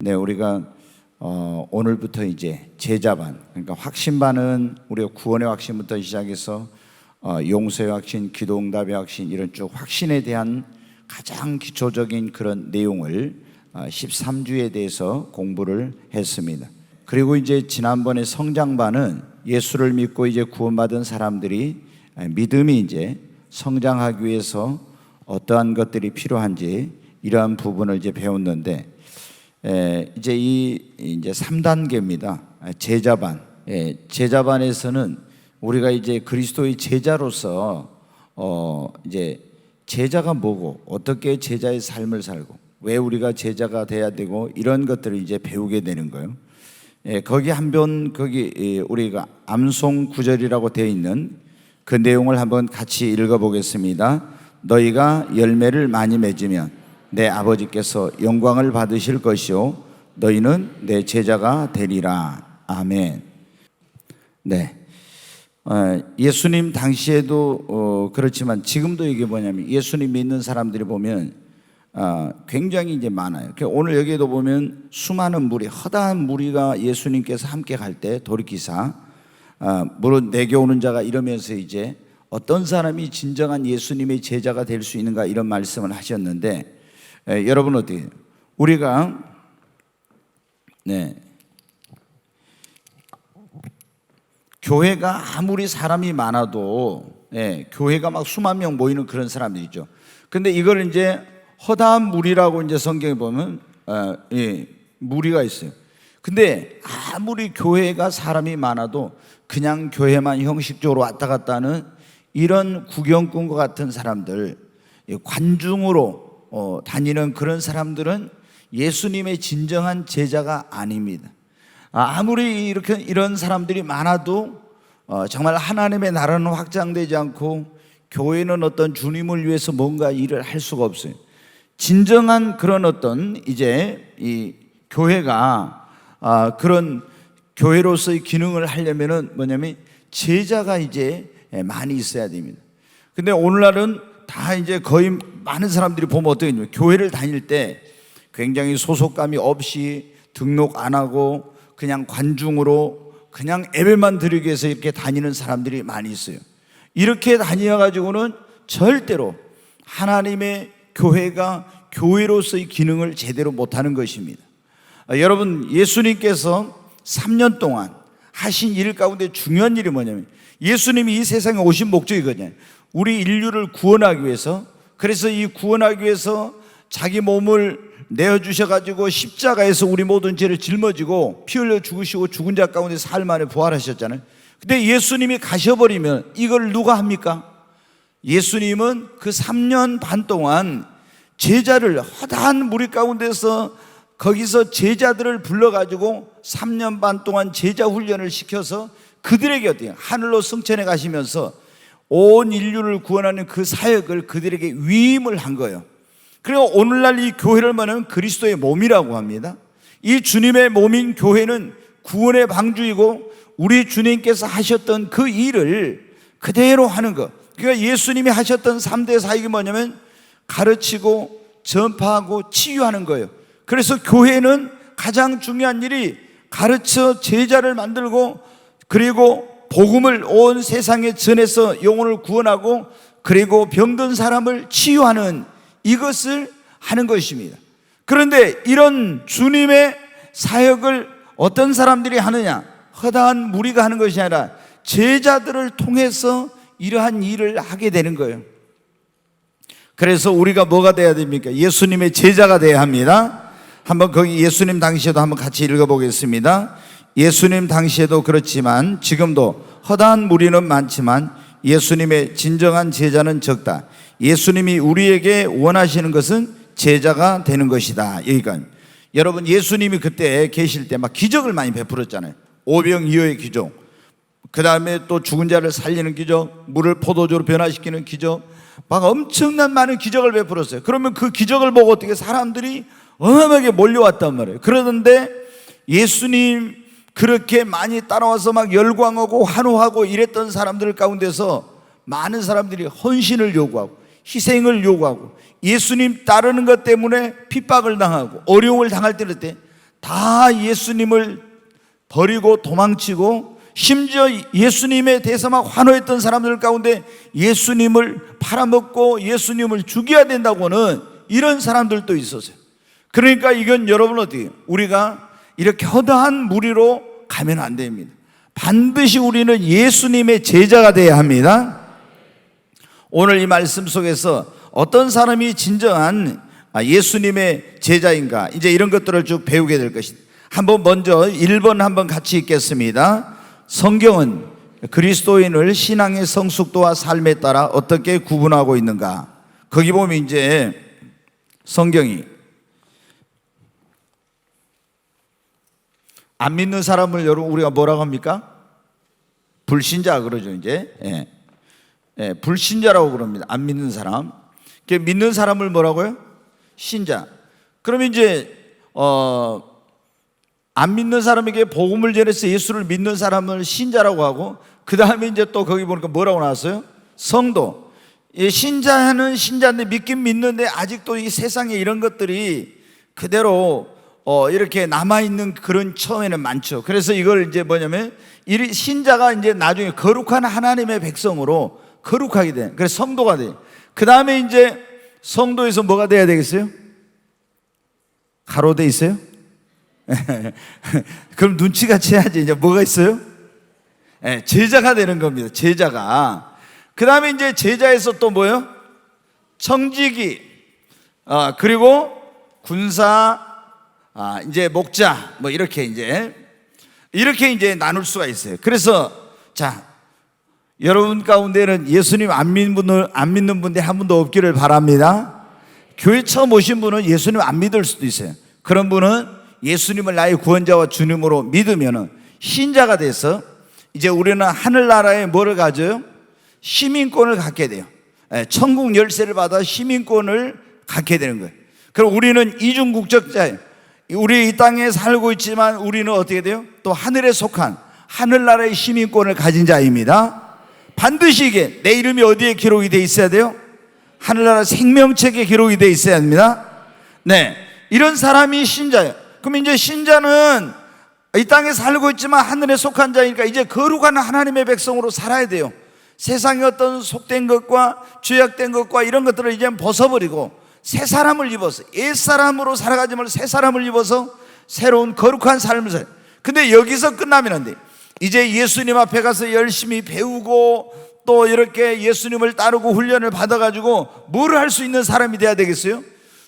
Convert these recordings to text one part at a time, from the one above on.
네, 우리가 오늘부터 이제 제자반, 그러니까 확신반은 우리가 구원의 확신부터 시작해서 용서의 확신, 기도응답의 확신, 이런 쭉 확신에 대한 가장 기초적인 그런 내용을 13주에 대해서 공부를 했습니다. 그리고 이제 지난번에 성장반은 예수를 믿고 이제 구원받은 사람들이 믿음이 이제 성장하기 위해서 어떠한 것들이 필요한지 이러한 부분을 이제 배웠는데, 이제 이제 3단계입니다. 제자반. 제자반에서는 우리가 이제 그리스도의 제자로서 이제 제자가 뭐고 어떻게 제자의 삶을 살고 왜 우리가 제자가 돼야 되고 이런 것들을 이제 배우게 되는 거예요. 거기 거기 우리가 암송 구절이라고 되어 있는 그 내용을 한번 같이 읽어보겠습니다. 너희가 열매를 많이 맺으면 내 아버지께서 영광을 받으실 것이요 너희는 내 제자가 되리라. 아멘. 네. 예수님 당시에도 그렇지만 지금도 이게 뭐냐면 예수님 믿는 사람들이 보면 굉장히 이제 많아요. 오늘 여기에도 보면 수많은 무리, 허다한 무리가 예수님께서 함께 갈 때 돌이키사 물론 내게오는 자가 이러면서 이제 어떤 사람이 진정한 예수님의 제자가 될 수 있는가 이런 말씀을 하셨는데, 여러분 어떻게 우리가 교회가 아무리 사람이 많아도 교회가 막 수만 명 모이는 그런 사람들이 있죠. 근데 이걸 이제 허다한 무리라고 이제 성경에 보면 무리가 있어요. 근데 아무리 교회가 사람이 많아도 그냥 교회만 형식적으로 왔다 갔다 하는 이런 구경꾼과 같은 사람들, 관중으로 다니는 그런 사람들은 예수님의 진정한 제자가 아닙니다. 아무리 이런 사람들이 많아도 정말 하나님의 나라는 확장되지 않고 교회는 어떤 주님을 위해서 뭔가 일을 할 수가 없어요. 진정한 그런 어떤 이제 이 교회가 그런 교회로서의 기능을 하려면은 뭐냐면 제자가 이제 많이 있어야 됩니다. 근데 오늘날은 다 이제 거의 많은 사람들이 보면 어떻게 되냐면 교회를 다닐 때 굉장히 소속감이 없이 등록 안 하고 그냥 관중으로 그냥 예배만 드리기 위해서 이렇게 다니는 사람들이 많이 있어요. 이렇게 다녀가지고는 절대로 하나님의 교회가 교회로서의 기능을 제대로 못하는 것입니다. 여러분, 예수님께서 3년 동안 하신 일 가운데 중요한 일이 뭐냐면 예수님이 이 세상에 오신 목적이거든요. 우리 인류를 구원하기 위해서, 그래서 이 구원하기 위해서 자기 몸을 내어주셔가지고 십자가에서 우리 모든 죄를 짊어지고 피 흘려 죽으시고 죽은 자 가운데 사흘 만에 부활하셨잖아요. 근데 예수님이 가셔버리면 이걸 누가 합니까? 예수님은 그 3년 반 동안 제자를 허다한 무리 가운데서 거기서 제자들을 불러가지고 3년 반 동안 제자 훈련을 시켜서 그들에게 어때요? 하늘로 승천해 가시면서 온 인류를 구원하는 그 사역을 그들에게 위임을 한 거예요. 그리고 오늘날 이 교회를 말하는 그리스도의 몸이라고 합니다. 이 주님의 몸인 교회는 구원의 방주이고 우리 주님께서 하셨던 그 일을 그대로 하는 것. 그러니까 예수님이 하셨던 3대 사역이 뭐냐면 가르치고 전파하고 치유하는 거예요. 그래서 교회는 가장 중요한 일이 가르쳐 제자를 만들고 그리고 복음을 온 세상에 전해서 영혼을 구원하고 그리고 병든 사람을 치유하는 이것을 하는 것입니다. 그런데 이런 주님의 사역을 어떤 사람들이 하느냐? 허다한 무리가 하는 것이 아니라 제자들을 통해서 이러한 일을 하게 되는 거예요. 그래서 우리가 뭐가 돼야 됩니까? 예수님의 제자가 돼야 합니다. 한번 거기 예수님 당시에도 한번 같이 읽어보겠습니다. 예수님 당시에도 그렇지만 지금도 허다한 무리는 많지만 예수님의 진정한 제자는 적다. 예수님이 우리에게 원하시는 것은 제자가 되는 것이다. 여기까지. 여러분, 예수님이 그때 계실 때 막 기적을 많이 베풀었잖아요. 오병이어의 기적, 그 다음에 또 죽은 자를 살리는 기적, 물을 포도주로 변화시키는 기적, 막 엄청난 많은 기적을 베풀었어요. 그러면 그 기적을 보고 어떻게 사람들이 어마어마하게 몰려왔단 말이에요. 그러는데 예수님 그렇게 많이 따라와서 막 열광하고 환호하고 이랬던 사람들 가운데서 많은 사람들이 헌신을 요구하고 희생을 요구하고 예수님 따르는 것 때문에 핍박을 당하고 어려움을 당할 때 다 예수님을 버리고 도망치고 심지어 예수님에 대해서 막 환호했던 사람들 가운데 예수님을 팔아먹고 예수님을 죽여야 된다고는 이런 사람들도 있었어요. 그러니까 이건 여러분 어떻게 우리가 이렇게 허다한 무리로 가면 안 됩니다. 반드시 우리는 예수님의 제자가 되어야 합니다. 오늘 이 말씀 속에서 어떤 사람이 진정한 예수님의 제자인가, 이제 이런 것들을 쭉 배우게 될 것입니다. 한번 먼저 1번 한번 같이 읽겠습니다. 성경은 그리스도인을 신앙의 성숙도와 삶에 따라 어떻게 구분하고 있는가? 거기 보면 이제 성경이 안 믿는 사람을 여러분 우리가 뭐라고 합니까? 불신자 그러죠. 이제 불신자라고 그럽니다. 안 믿는 사람. 믿는 사람을 뭐라고요? 신자. 그럼 이제 안 믿는 사람에게 복음을 전해서 예수를 믿는 사람을 신자라고 하고, 그 다음에 이제 또 거기 보니까 뭐라고 나왔어요? 성도. 신자는 신자인데 믿긴 믿는데 아직도 이 세상에 이런 것들이 그대로 이렇게 남아있는 그런 처음에는 많죠. 그래서 이걸 이제 뭐냐면 신자가 이제 나중에 거룩한 하나님의 백성으로 거룩하게 돼. 그래서 성도가 돼. 그 다음에 이제 성도에서 뭐가 돼야 되겠어요? 가로 돼 있어요? 그럼 눈치같이 해야지. 이제 뭐가 있어요? 제자가 되는 겁니다. 제자가. 그 다음에 이제 제자에서 또 뭐요? 청지기, 그리고 군사, 이제 목자, 뭐 이렇게 이제 나눌 수가 있어요. 그래서 자, 여러분 가운데는 예수님 안 믿는 분들 한 분도 없기를 바랍니다. 교회 처음 오신 분은 예수님 안 믿을 수도 있어요. 그런 분은 예수님을 나의 구원자와 주님으로 믿으면 신자가 돼서 이제 우리는 하늘나라에 뭐를 가져요? 시민권을 갖게 돼요. 천국 열쇠를 받아 시민권을 갖게 되는 거예요. 그럼 우리는 이중국적자예요. 우리 이 땅에 살고 있지만 우리는 어떻게 돼요? 또 하늘에 속한 하늘나라의 시민권을 가진 자입니다. 반드시 이게 내 이름이 어디에 기록이 돼 있어야 돼요? 하늘나라 생명책에 기록이 돼 있어야 합니다. 네, 이런 사람이 신자예요. 그럼 이제 신자는 이 땅에 살고 있지만 하늘에 속한 자니까 이제 거룩한 하나님의 백성으로 살아야 돼요. 세상의 어떤 속된 것과 죄악된 것과 이런 것들을 이제 벗어버리고 새 사람을 입어서, 옛 사람으로 살아가지 말고 새 사람을 입어서 새로운 거룩한 삶을 살아요. 근데 여기서 끝나면 안 돼. 이제 예수님 앞에 가서 열심히 배우고 또 이렇게 예수님을 따르고 훈련을 받아가지고 뭘 할 수 있는 사람이 돼야 되겠어요?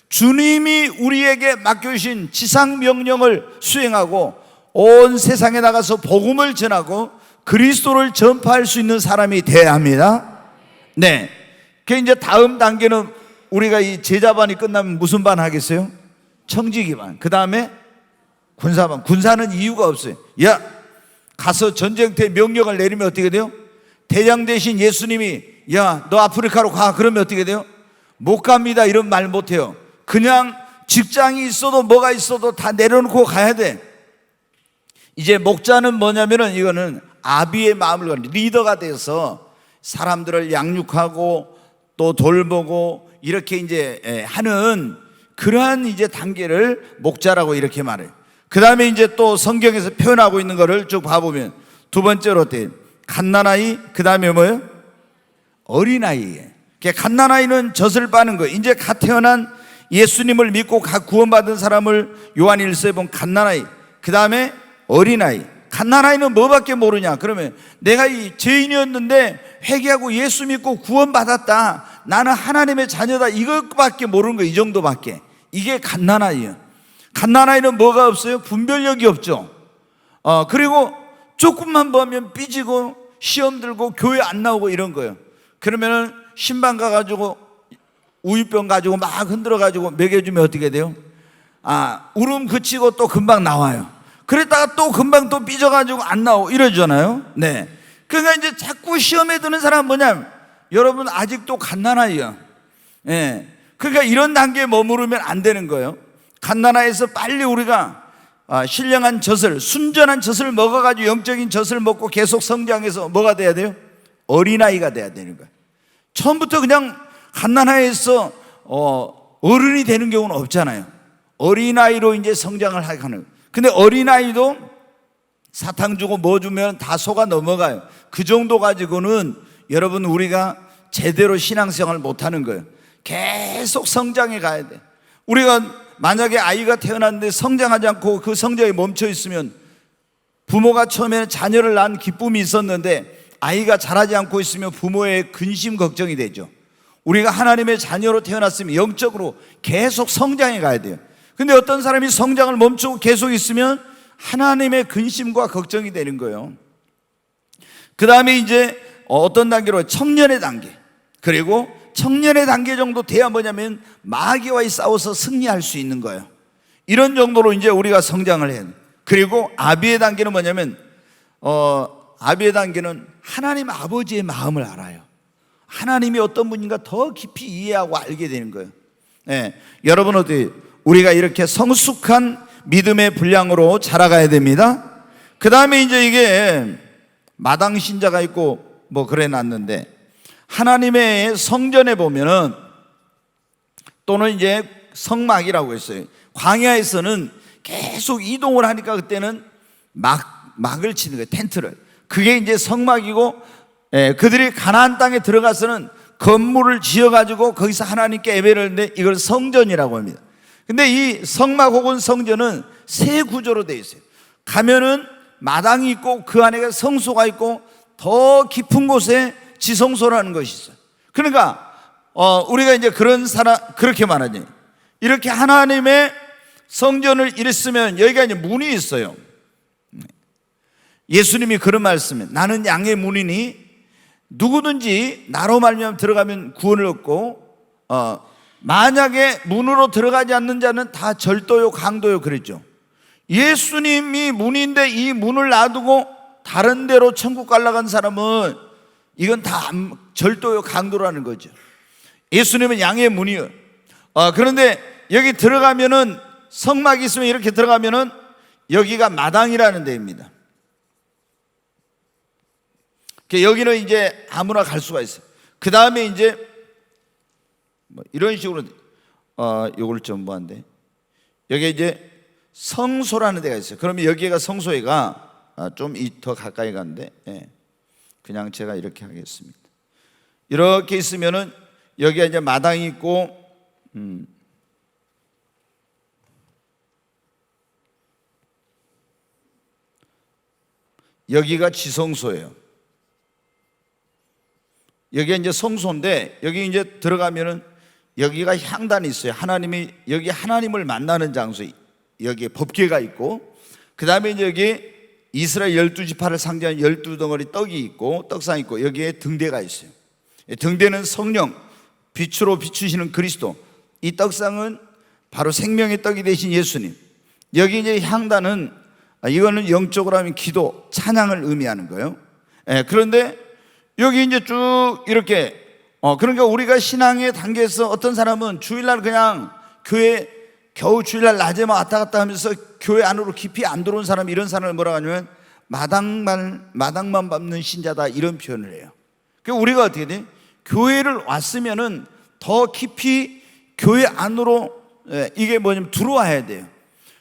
주님이 우리에게 맡겨주신 지상 명령을 수행하고 온 세상에 나가서 복음을 전하고 그리스도를 전파할 수 있는 사람이 돼야 합니다. 네. 그 이제 다음 단계는 우리가 이 제자반이 끝나면 무슨 반 하겠어요? 청지기반. 그 다음에 군사반. 군사는 이유가 없어요. 야, 가서 전쟁터에 명령을 내리면 어떻게 돼요? 대장 대신 예수님이 야, 너 아프리카로 가. 그러면 어떻게 돼요? 못 갑니다. 이런 말 못 해요. 그냥 직장이 있어도 뭐가 있어도 다 내려놓고 가야 돼. 이제 목자는 뭐냐면은 이거는 아비의 마음을 가는 리더가 돼서 사람들을 양육하고 또 돌보고 이렇게 이제 하는 그러한 이제 단계를 목자라고 이렇게 말해요. 그 다음에 이제 또 성경에서 표현하고 있는 거를 쭉 봐보면 두 번째로 어때요? 갓난아이, 그 다음에 뭐예요? 어린아이예요. 갓난아이는 젖을 빠는 거예요. 이제 갓 태어난 예수님을 믿고 갓 구원받은 사람을 요한일서에 보면 갓난아이, 그 다음에 어린아이. 갓난아이는 뭐밖에 모르냐? 그러면 내가 이 죄인이었는데 회개하고 예수 믿고 구원받았다, 나는 하나님의 자녀다, 이것밖에 모르는 거예요. 이 정도밖에. 이게 갓난아이예요. 갓난아이는 뭐가 없어요? 분별력이 없죠. 그리고 조금만 보면 삐지고 시험 들고 교회 안 나오고 이런 거예요. 그러면은 신방 가가지고 우유병 가지고 막 흔들어 가지고 먹여주면 어떻게 돼요? 울음 그치고 또 금방 나와요. 그랬다가 또 금방 또 삐져가지고 안 나오고 이러잖아요. 네. 그러니까 이제 자꾸 시험에 드는 사람은 뭐냐면 여러분 아직도 갓난아이야. 예. 그러니까 이런 단계에 머무르면 안 되는 거예요. 갓난아이에서 빨리 우리가 신령한 젖을, 순전한 젖을 먹어가지고 영적인 젖을 먹고 계속 성장해서 뭐가 돼야 돼요? 어린아이가 돼야 되는 거예요. 처음부터 그냥 갓난아이에서 어른이 되는 경우는 없잖아요. 어린아이로 이제 성장을 하는. 근데 어린아이도 사탕 주고 뭐 주면 다 속아 넘어가요. 그 정도 가지고는 여러분 우리가 제대로 신앙생활을 못하는 거예요. 계속 성장해 가야 돼. 우리가 만약에 아이가 태어났는데 성장하지 않고 그 성장이 멈춰 있으면, 부모가 처음에 자녀를 낳은 기쁨이 있었는데 아이가 자라지 않고 있으면 부모의 근심 걱정이 되죠. 우리가 하나님의 자녀로 태어났으면 영적으로 계속 성장해 가야 돼요. 근데 어떤 사람이 성장을 멈추고 계속 있으면 하나님의 근심과 걱정이 되는 거예요. 그 다음에 이제 어떤 단계로? 청년의 단계. 그리고 청년의 단계 정도 돼야 뭐냐면 마귀와의 싸워서 승리할 수 있는 거예요. 이런 정도로 이제 우리가 성장을 해야 돼요. 그리고 아비의 단계는 뭐냐면 아비의 단계는 하나님 아버지의 마음을 알아요. 하나님이 어떤 분인가 더 깊이 이해하고 알게 되는 거예요. 네. 여러분 어때요? 우리가 이렇게 성숙한 믿음의 분량으로 자라가야 됩니다. 그 다음에 이제 이게 마당 신자가 있고 뭐 그래 놨는데, 하나님의 성전에 보면은, 또는 이제 성막이라고 했어요. 광야에서는 계속 이동을 하니까 그때는 막을 치는 거예요. 텐트를. 그게 이제 성막이고, 그들이 가나안 땅에 들어가서는 건물을 지어가지고 거기서 하나님께 예배를 하는데 이걸 성전이라고 합니다. 근데 이 성막 혹은 성전은 세 구조로 되어 있어요. 가면은 마당이 있고 그 안에 성소가 있고 더 깊은 곳에 지성소라는 것이 있어요. 그러니까 우리가 이제 그렇게 말하죠. 이렇게 하나님의 성전을 이랬으면 여기가 이제 문이 있어요. 예수님이 그런 말씀에, 나는 양의 문이니 누구든지 나로 말미암아 들어가면 구원을 얻고 만약에 문으로 들어가지 않는 자는 다 절도요 강도요 그랬죠. 예수님이 문인데 이 문을 놔두고 다른 데로 천국 갈라간 사람은 이건 다 절도요 강도라는 거죠. 예수님은 양의 문이요. 그런데 여기 들어가면은, 성막이 있으면 이렇게 들어가면은 여기가 마당이라는 데입니다. 여기는 이제 아무나 갈 수가 있어요. 그 다음에 이제 뭐 이런 식으로 요걸 좀 뭐한데, 여기 이제 성소라는 데가 있어요. 그러면 여기가 성소회가 좀 더 가까이 가는데, 그냥 제가 이렇게 하겠습니다. 이렇게 있으면은 여기가 이제 마당이 있고, 여기가 지성소예요. 여기가 이제 성소인데, 여기 이제 들어가면은 여기가 향단이 있어요. 여기 하나님을 만나는 장소, 여기에 법궤가 있고, 그 다음에 이제 여기 이스라엘 12지파를 상징하는 12덩어리 떡이 있고, 떡상이 있고, 여기에 등대가 있어요. 등대는 성령, 빛으로 비추시는 그리스도, 이 떡상은 바로 생명의 떡이 되신 예수님. 여기 이제 향단은, 이거는 영적으로 하면 기도, 찬양을 의미하는 거예요. 그런데 여기 이제 쭉 이렇게, 그러니까 우리가 신앙의 단계에서 어떤 사람은 주일날 그냥 교회, 겨우 주일날 낮에만 왔다 갔다 하면서 교회 안으로 깊이 안 들어온 사람, 이런 사람을 뭐라고 하냐면 마당만 밟는 신자다, 이런 표현을 해요. 그러니까 우리가 어떻게 돼? 교회를 왔으면은 더 깊이 교회 안으로, 이게 뭐냐면 들어와야 돼요.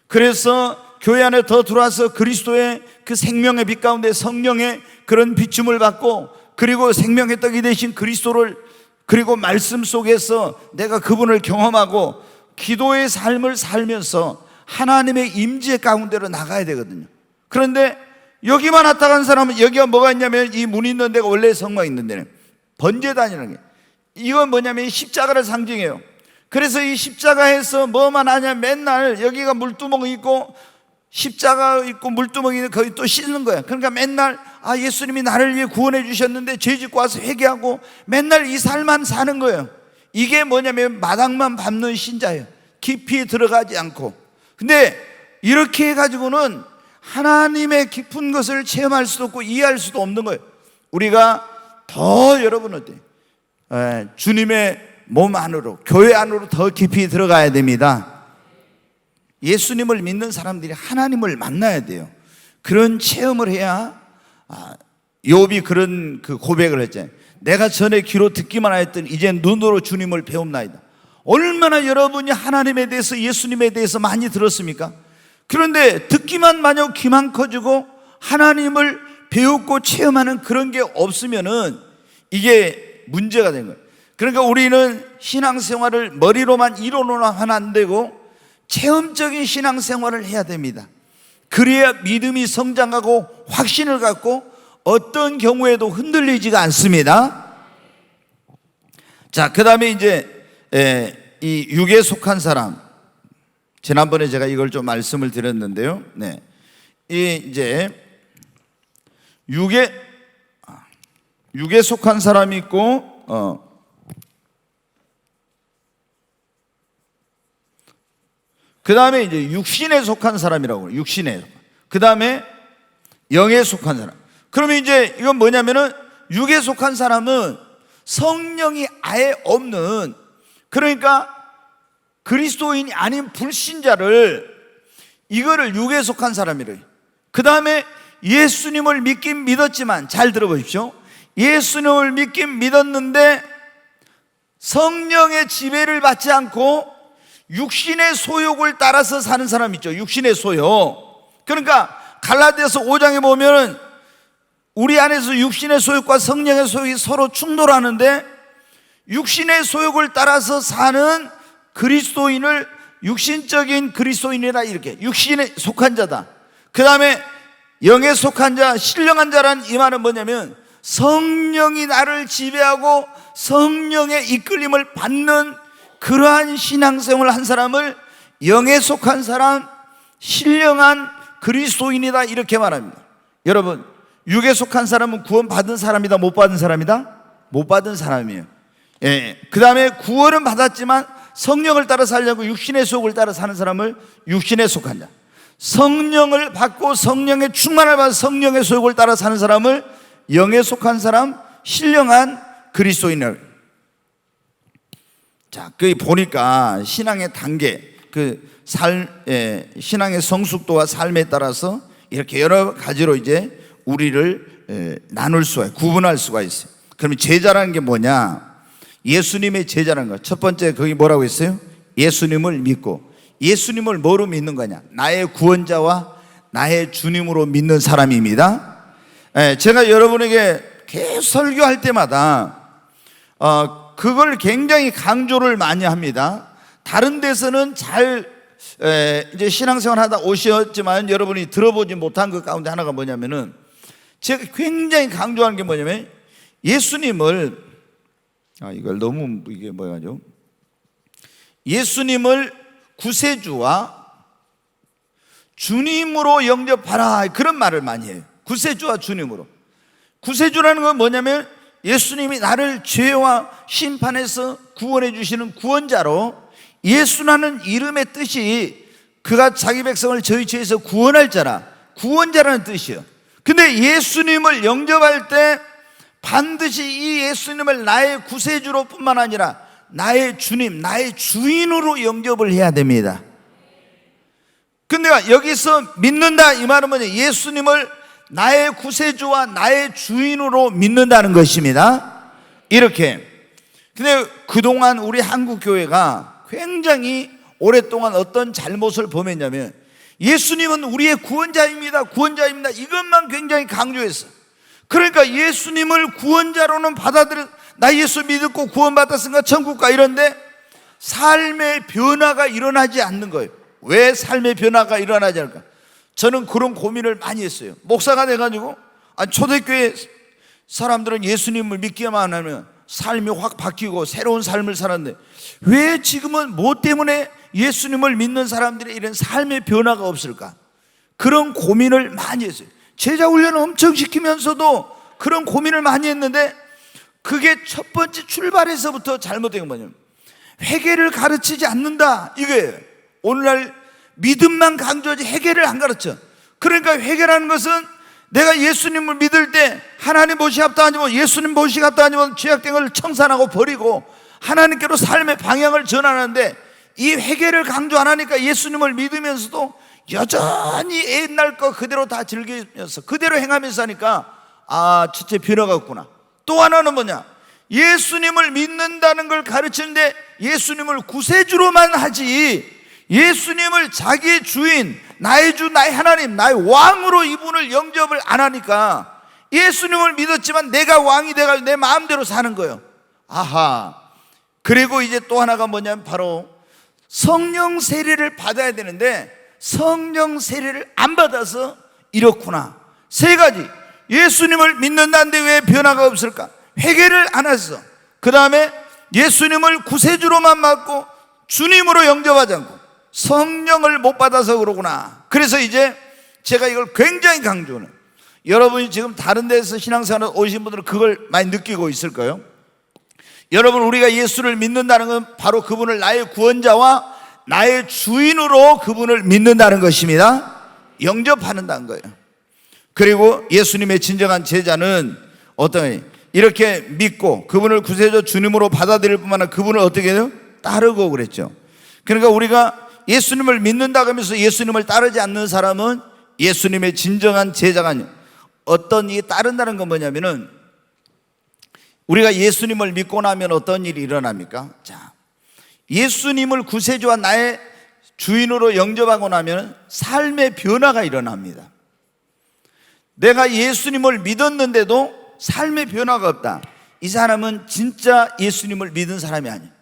그래서 교회 안에 더 들어와서 그리스도의 그 생명의 빛 가운데 성령의 그런 비춤을 받고, 그리고 생명의 떡이 되신 그리스도를, 그리고 말씀 속에서 내가 그분을 경험하고 기도의 삶을 살면서 하나님의 임재 가운데로 나가야 되거든요. 그런데 여기만 왔다 간 사람은, 여기가 뭐가 있냐면 이 문이 있는 데가 원래 성막이 있는 데는 번제단이라는 게, 이건 뭐냐면 십자가를 상징해요. 그래서 이 십자가에서 뭐만 하냐, 맨날 여기가 물두멍이 있고 십자가 있고 물두멍이 있는, 거기 또 씻는 거야. 그러니까 맨날 예수님이 나를 위해 구원해 주셨는데 죄 짓고 와서 회개하고 맨날 이 삶만 사는 거예요. 이게 뭐냐면 마당만 밟는 신자예요. 깊이 들어가지 않고. 근데 이렇게 해가지고는 하나님의 깊은 것을 체험할 수도 없고 이해할 수도 없는 거예요. 우리가 더, 여러분 어때요? 주님의 몸 안으로, 교회 안으로 더 깊이 들어가야 됩니다. 예수님을 믿는 사람들이 하나님을 만나야 돼요. 그런 체험을 해야, 욥이 그런 그 고백을 했잖아요. 내가 전에 귀로 듣기만 하였더니 이제 눈으로 주님을 배움나이다. 얼마나 여러분이 하나님에 대해서, 예수님에 대해서 많이 들었습니까? 그런데 듣기만 마냥 귀만 커지고 하나님을 배우고 체험하는 그런 게 없으면은 이게 문제가 된 거예요. 그러니까 우리는 신앙생활을 머리로만 이론으로만 하면 안 되고 체험적인 신앙생활을 해야 됩니다. 그래야 믿음이 성장하고 확신을 갖고 어떤 경우에도 흔들리지가 않습니다. 자, 그 다음에 이제 이 육에 속한 사람, 지난번에 제가 이걸 좀 말씀을 드렸는데요. 네, 이 이제 육에 속한 사람이 있고, 그 다음에 이제 육신에 속한 사람이라고 해요. 육신에. 그 다음에 영에 속한 사람. 그러면 이제 이건 뭐냐면은 육에 속한 사람은 성령이 아예 없는, 그러니까 그리스도인이 아닌 불신자를, 이거를 육에 속한 사람이래요. 그 다음에 예수님을 믿긴 믿었지만, 잘 들어보십시오. 예수님을 믿긴 믿었는데 성령의 지배를 받지 않고 육신의 소욕을 따라서 사는 사람 있죠. 육신의 소욕. 그러니까 갈라디아서 5장에 보면 우리 안에서 육신의 소욕과 성령의 소욕이 서로 충돌하는데, 육신의 소욕을 따라서 사는 그리스도인을 육신적인 그리스도인이라, 이렇게 육신에 속한 자다. 그 다음에 영에 속한 자, 신령한 자란 이 말은 뭐냐면 성령이 나를 지배하고 성령의 이끌림을 받는 그러한 신앙생활을 한 사람을 영에 속한 사람, 신령한 그리스도인이다, 이렇게 말합니다. 여러분, 육에 속한 사람은 구원받은 사람이다, 못 받은 사람이다? 못 받은 사람이에요. 그 다음에 구원은 받았지만 성령을 따라 살려고 육신의 속을 따라 사는 사람을 육신에 속한 자, 성령을 받고 성령의 충만을 받아 성령의 소욕을 따라 사는 사람을 영에 속한 사람, 신령한 그리스도인을. 자, 그 보니까 신앙의 단계, 신앙의 성숙도와 삶에 따라서 이렇게 여러 가지로 이제 우리를 나눌 수가, 구분할 수가 있어요. 그러면 제자라는 게 뭐냐? 예수님의 제자라는 거. 첫 번째, 거기 뭐라고 했어요? 예수님을 믿고. 예수님을 뭐로 믿는 거냐? 나의 구원자와 나의 주님으로 믿는 사람입니다. 제가 여러분에게 계속 설교할 때마다 그걸 굉장히 강조를 많이 합니다. 다른 데서는 잘 이제 신앙생활 하다 오셨지만 여러분이 들어보지 못한 것 가운데 하나가 뭐냐면은, 제가 굉장히 강조하는 게 뭐냐면, 예수님을, 이걸 너무 이게 뭐야죠? 예수님을 구세주와 주님으로 영접하라, 그런 말을 많이 해요. 구세주와 주님으로. 구세주라는 건 뭐냐면 예수님이 나를 죄와 심판에서 구원해 주시는 구원자로, 예수라는 이름의 뜻이 그가 자기 백성을 저희 죄에서 구원할 자라, 구원자라는 뜻이에요. 근데 예수님을 영접할 때 반드시 이 예수님을 나의 구세주로 뿐만 아니라 나의 주님, 나의 주인으로 영접을 해야 됩니다. 근데 여기서 믿는다, 이 말은 뭐냐? 예수님을 나의 구세주와 나의 주인으로 믿는다는 것입니다. 이렇게. 근데 그동안 우리 한국교회가 굉장히 오랫동안 어떤 잘못을 범했냐면, 예수님은 우리의 구원자입니다, 구원자입니다, 이것만 굉장히 강조했어. 그러니까 예수님을 구원자로는 받아들여, 나 예수 믿고 구원받았으니까 천국 가, 이런데 삶의 변화가 일어나지 않는 거예요. 왜 삶의 변화가 일어나지 않을까? 저는 그런 고민을 많이 했어요. 목사가 돼가지고, 초대교회 사람들은 예수님을 믿기만 하면 삶이 확 바뀌고 새로운 삶을 살았는데, 왜 지금은 뭐 때문에 예수님을 믿는 사람들의 이런 삶의 변화가 없을까? 그런 고민을 많이 했어요. 제자 훈련을 엄청 시키면서도 그런 고민을 많이 했는데, 그게 첫 번째 출발에서부터 잘못된 건 뭐냐면 회개를 가르치지 않는다, 이거예요. 오늘날 믿음만 강조하지 회개를 안 가르쳐. 그러니까 회개라는 것은 내가 예수님을 믿을 때 하나님 보시갑다 하면, 예수님 보시갑다 하면 죄악된 걸 청산하고 버리고 하나님께로 삶의 방향을 전하는데, 이 회개를 강조 안 하니까 예수님을 믿으면서도 여전히 옛날 거 그대로 다 즐기면서 그대로 행하면서 하니까 진짜 변화가 없구나. 또 하나는 뭐냐? 예수님을 믿는다는 걸 가르치는데 예수님을 구세주로만 하지, 예수님을 자기의 주인, 나의 주 나의 하나님 나의 왕으로 이분을 영접을 안 하니까 예수님을 믿었지만 내가 왕이 돼가지고 내 마음대로 사는 거예요. 아하. 그리고 이제 또 하나가 뭐냐면 바로 성령 세례를 받아야 되는데 성령 세례를 안 받아서 이렇구나. 세 가지. 예수님을 믿는다는데 왜 변화가 없을까? 회개를 안 했어. 그 다음에 예수님을 구세주로만 맡고 주님으로 영접하지 않고 성령을 못 받아서 그러구나. 그래서 이제 제가 이걸 굉장히 강조해요. 여러분이 지금 다른 데서 신앙생활 오신 분들은 그걸 많이 느끼고 있을 거예요. 여러분, 우리가 예수를 믿는다는 건 바로 그분을 나의 구원자와 나의 주인으로 그분을 믿는다는 것입니다. 영접하는다는 거예요. 그리고 예수님의 진정한 제자는 어떤 이렇게 믿고 그분을 구세주 주님으로 받아들일 뿐만 아니라 그분을 어떻게 해요? 따르고 그랬죠. 그러니까 우리가 예수님을 믿는다고 하면서 예수님을 따르지 않는 사람은 예수님의 진정한 제자가 아니에요. 어떤 이 따른다는 건 뭐냐면은 우리가 예수님을 믿고 나면 어떤 일이 일어납니까? 자, 예수님을 구세주와 나의 주인으로 영접하고 나면 삶의 변화가 일어납니다. 내가 예수님을 믿었는데도 삶의 변화가 없다. 이 사람은 진짜 예수님을 믿은 사람이 아니에요.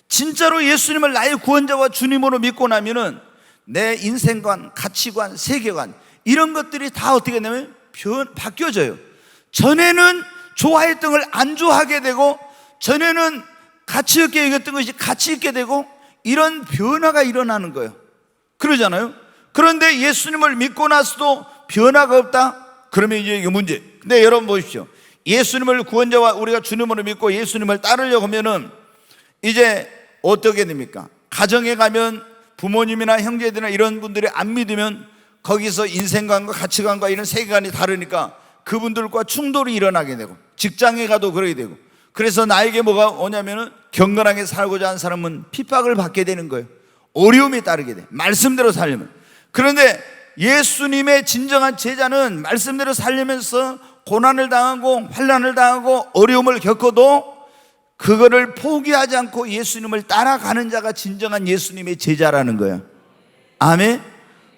진짜로 예수님을 나의 구원자와 주님으로 믿고 나면은 내 인생관, 가치관, 세계관 이런 것들이 다 어떻게 되냐면 바뀌어져요. 전에는 좋아했던 걸 안 좋아하게 되고 전에는 가치 있게 여겼던 것이 가치 있게 되고 이런 변화가 일어나는 거예요. 그러잖아요. 그런데 예수님을 믿고 나서도 변화가 없다? 그러면 이제 이게 문제. 근데 여러분 보십시오. 예수님을 구원자와 우리가 주님으로 믿고 예수님을 따르려고 하면은 이제 어떻게 됩니까? 가정에 가면 부모님이나 형제들이나 이런 분들이 안 믿으면 거기서 인생관과 가치관과 이런 세계관이 다르니까 그분들과 충돌이 일어나게 되고 직장에 가도 그러게 되고 그래서 나에게 뭐가 오냐면은 경건하게 살고자 하는 사람은 핍박을 받게 되는 거예요. 어려움이 따르게 돼. 말씀대로 살려면. 그런데 예수님의 진정한 제자는 말씀대로 살려면서 고난을 당하고 환난을 당하고 어려움을 겪어도 그거를 포기하지 않고 예수님을 따라가는 자가 진정한 예수님의 제자라는 거예요. 아멘.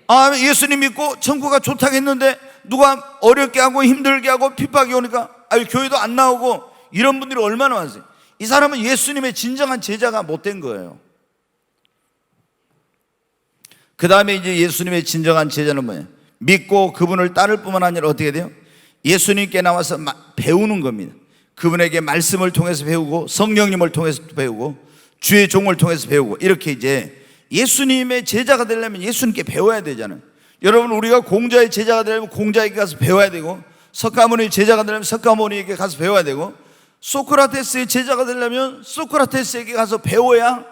아멘. 예수님 믿고 천국가 좋다고 했는데 누가 어렵게 하고 힘들게 하고 핍박이 오니까 교회도 안 나오고 이런 분들이 얼마나 많으세요. 이 사람은 예수님의 진정한 제자가 못된 거예요. 그 다음에 이제 예수님의 진정한 제자는 뭐예요? 믿고 그분을 따를 뿐만 아니라 어떻게 돼요? 예수님께 나와서 배우는 겁니다. 그분에게 말씀을 통해서 배우고 성령님을 통해서 배우고 주의 종을 통해서 배우고 이렇게 이제 예수님의 제자가 되려면 예수님께 배워야 되잖아요. 여러분, 우리가 공자의 제자가 되려면 공자에게 가서 배워야 되고 석가모니의 제자가 되려면 석가모니에게 가서 배워야 되고 소크라테스의 제자가 되려면 소크라테스에게 가서 배워야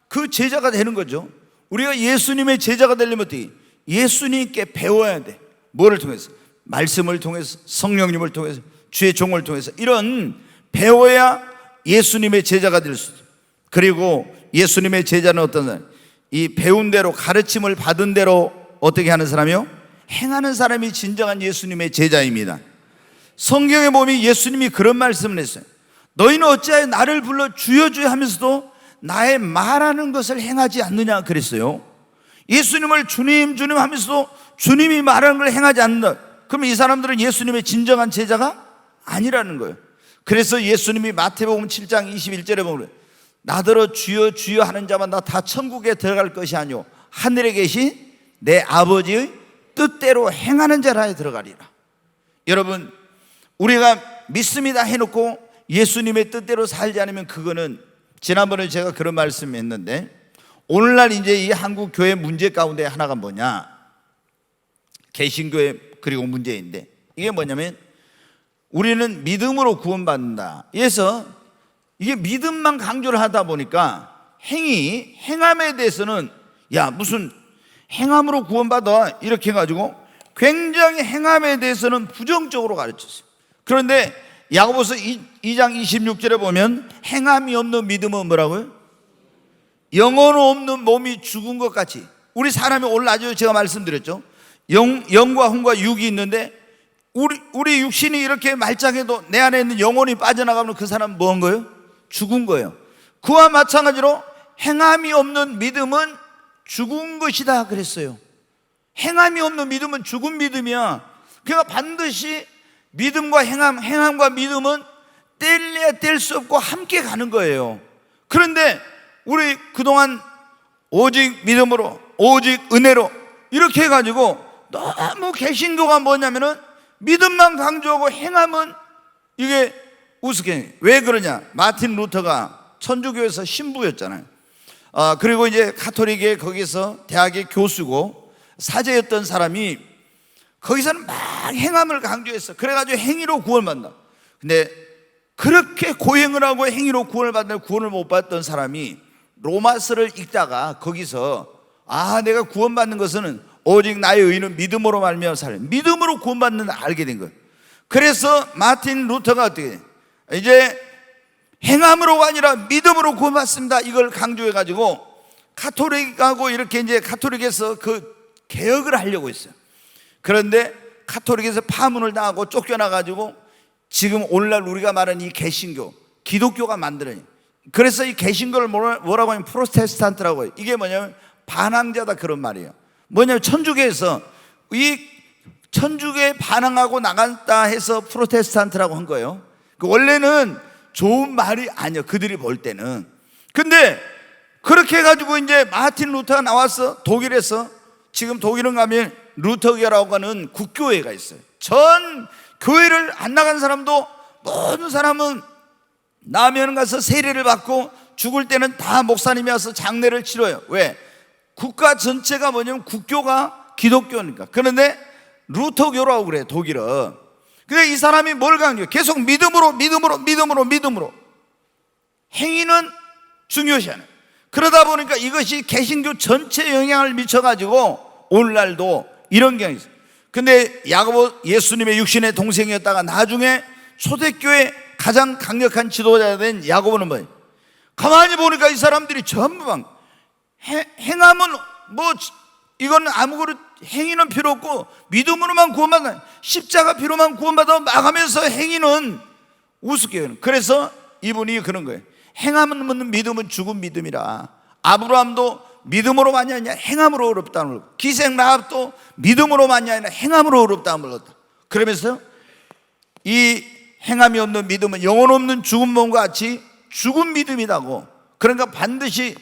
그 제자가 되는 거죠. 우리가 예수님의 제자가 되려면 어떻게? 예수님께 배워야 돼. 뭐를 통해서? 말씀을 통해서 성령님을 통해서 주의 종을 통해서 이런 배워야 예수님의 제자가 될 수 있어요. 그리고 예수님의 제자는 어떤 사람? 이 배운 대로 가르침을 받은 대로 어떻게 하는 사람이요? 행하는 사람이 진정한 예수님의 제자입니다. 성경에 보면 예수님이 그런 말씀을 했어요. 너희는 어찌하여 나를 불러 주여 주여 하면서도 나의 말하는 것을 행하지 않느냐 그랬어요. 예수님을 주님 주님 하면서도 주님이 말하는 걸 행하지 않는다. 그러면 이 사람들은 예수님의 진정한 제자가 아니라는 거예요. 그래서 예수님이 마태복음 7장 21절에 보면 나더러 주여 주여 하는 자마다 다 천국에 들어갈 것이 아니오 하늘에 계신 내 아버지의 뜻대로 행하는 자라에 들어가리라. 여러분, 우리가 믿습니다 해놓고 예수님의 뜻대로 살지 않으면 그거는 지난번에 제가 그런 말씀했는데 오늘날 이제 이 한국 교회 문제 가운데 하나가 뭐냐? 개신교회 그리고 문제인데 이게 뭐냐면 우리는 믿음으로 구원받는다. 그래서 이게 믿음만 강조를 하다 보니까 행함에 대해서는 야 무슨 행함으로 구원받아 이렇게 해가지고 굉장히 행함에 대해서는 부정적으로 가르쳤어요. 그런데 야고보서 2장 26절에 보면 행함이 없는 믿음은 뭐라고요? 영혼 없는 몸이 죽은 것 같이. 우리 사람이 오늘 아주 제가 말씀드렸죠. 영과 혼과 육이 있는데 우리 육신이 이렇게 말짱해도 내 안에 있는 영혼이 빠져나가면 그 사람은 뭐한 거예요? 죽은 거예요. 그와 마찬가지로 행함이 없는 믿음은 죽은 것이다 그랬어요. 행함이 없는 믿음은 죽은 믿음이야. 그러니까 반드시 믿음과 행함과 믿음은 뗄래야 뗄 수 없고 함께 가는 거예요. 그런데 우리 그동안 오직 믿음으로, 오직 은혜로 이렇게 해가지고 너무 개신교가 뭐냐면은 믿음만 강조하고 행함은 이게 우습게. 왜 그러냐? 마틴 루터가 천주교에서 신부였잖아요. 그리고 이제 가톨릭의 거기서 대학의 교수고 사제였던 사람이 거기서는 막 행함을 강조했어. 그래가지고 행위로 구원을 받는다. 근데 그렇게 고행을 하고 행위로 구원을 받는 구원을 못 받던 사람이 로마서를 읽다가 거기서 내가 구원받는 것은 오직 나의 의는 믿음으로 말미암아 살, 믿음으로 구원받는 걸 알게 된 거예요. 그래서 마틴 루터가 어떻게 돼? 이제 행함으로가 아니라 믿음으로 구원받습니다, 이걸 강조해 가지고 가톨릭하고 이렇게 이제 가톨릭에서 그 개혁을 하려고 했어요. 그런데 가톨릭에서 파문을 당하고 쫓겨나 가지고 지금 오늘날 우리가 말하는 이 개신교, 기독교가 만들어요. 그래서 이 개신교를 뭐라고 하면 프로테스탄트라고 해요. 이게 뭐냐면 반항자다, 그런 말이에요. 뭐냐면 천주교에서 이 천주교에 반항하고 나갔다 해서 프로테스탄트라고 한 거예요. 원래는 좋은 말이 아니에요, 그들이 볼 때는. 근데 그렇게 해가지고 이제 마틴 루터가 나와서 독일에서, 지금 독일은 가면 루터교라고 하는 국교회가 있어요. 전 교회를 안 나간 사람도, 모든 사람은 나면 가서 세례를 받고 죽을 때는 다 목사님이 와서 장례를 치러요. 왜? 국가 전체가 뭐냐면 국교가 기독교니까. 그런데 루터교라고 그래요, 독일은. 근데 이 사람이 뭘 강조해요? 계속 믿음으로 행위는 중요시 하는. 그러다 보니까 이것이 개신교 전체에 영향을 미쳐가지고 오늘날도 이런 경향이 있어요. 근데 야고보 예수님의 육신의 동생이었다가 나중에 초대교회 가장 강력한 지도자가 된 야고보는 뭐예요? 가만히 보니까 이 사람들이 전부 막 행함은 뭐 이건 아무것도 행위는 필요 없고 믿음으로만 구원받아, 십자가 피로만 구원받아 나가면서 행위는 우습게 해요. 그래서 이분이 그런 거예요. 행함은 없는 믿음은 죽은 믿음이라. 아브라함도 믿음으로만이 아니라 행함으로 의롭다는 걸, 기생 라합도 믿음으로만이 아니라 행함으로 의롭다는 걸. 그러면서 이 행함이 없는 믿음은 영혼 없는 죽은 몸과 같이 죽은 믿음이라고. 그러니까 반드시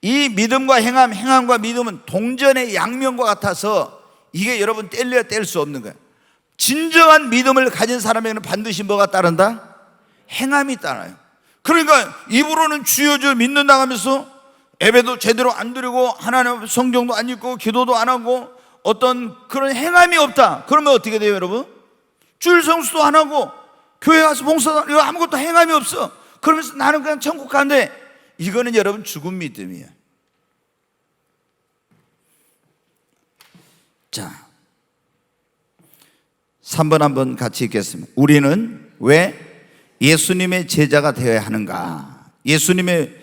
이 믿음과 행함과 믿음은 동전의 양면과 같아서 이게 여러분 뗄래야 뗄 수 없는 거예요. 진정한 믿음을 가진 사람에게는 반드시 뭐가 따른다? 행함이 따라요. 그러니까 입으로는 주여 주여 믿는다 하면서 예배도 제대로 안 드리고 하나님 성경도 안 읽고 기도도 안 하고 어떤 그런 행함이 없다. 그러면 어떻게 돼요, 여러분? 주일 성수도 안 하고 교회 가서 봉사도 안 하고 아무것도 행함이 없어. 그러면서 나는 그냥 천국 간대. 이거는 여러분 죽은 믿음이에요. 자, 3번 한번 같이 읽겠습니다. 우리는 왜 예수님의 제자가 되어야 하는가? 예수님은